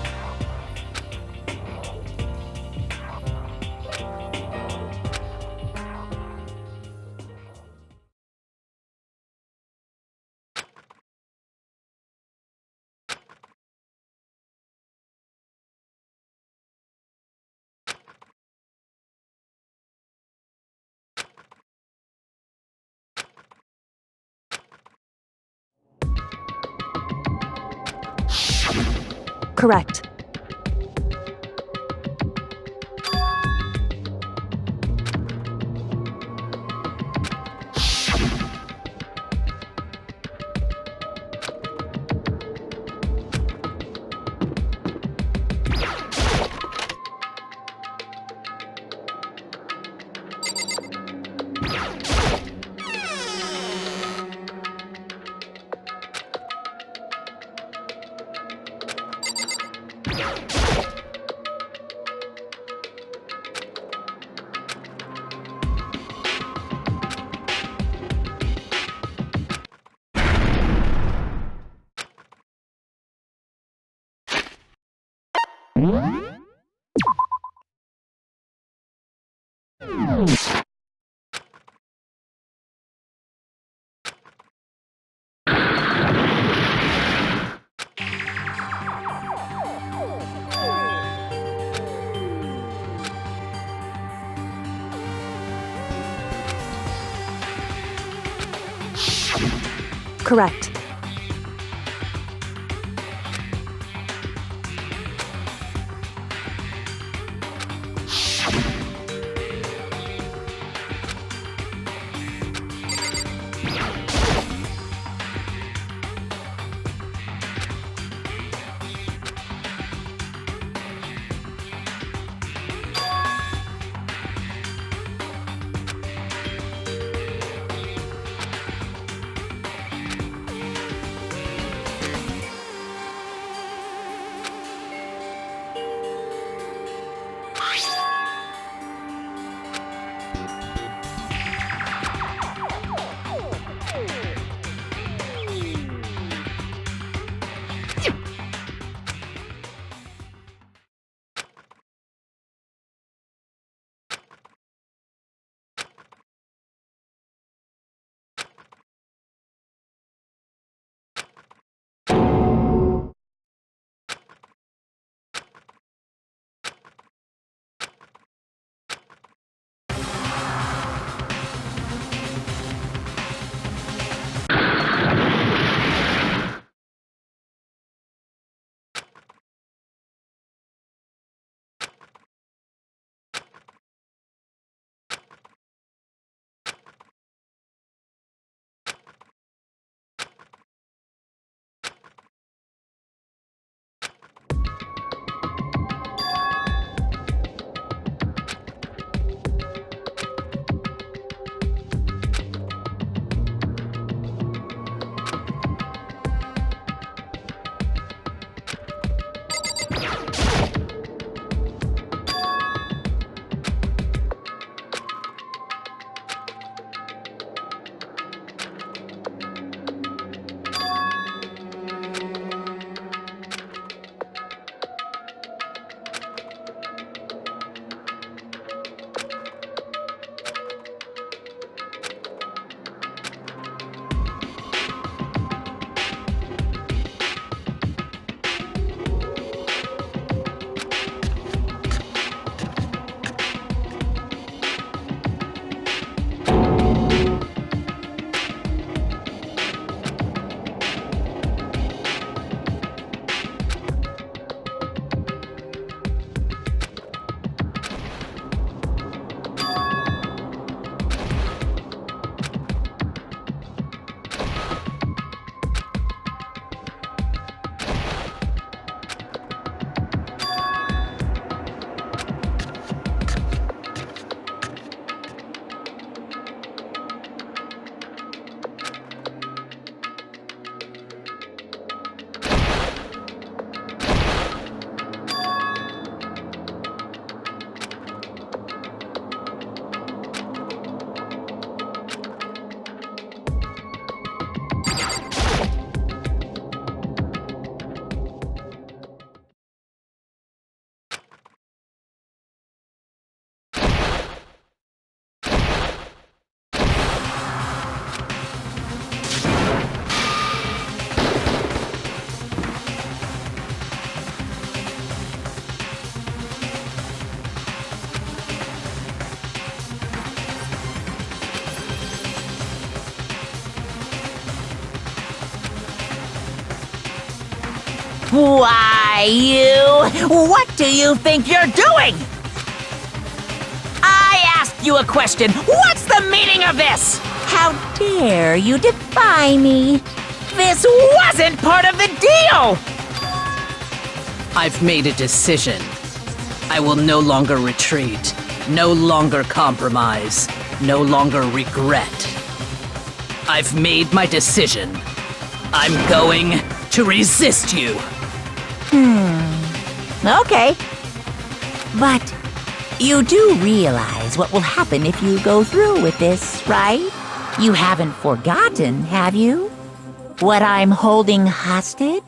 [SPEAKER 6] Correct. Correct.
[SPEAKER 1] Why, you? What do you think you're doing? I asked you a question. What's the meaning of this? How dare you defy me? This wasn't part of the deal!
[SPEAKER 7] I've made a decision. I will no longer retreat, no longer compromise, no longer regret. I've made my decision. I'm going to resist you.
[SPEAKER 1] Okay. But you do realize what will happen if you go through with this, right? You haven't forgotten, have you? What I'm holding hostage?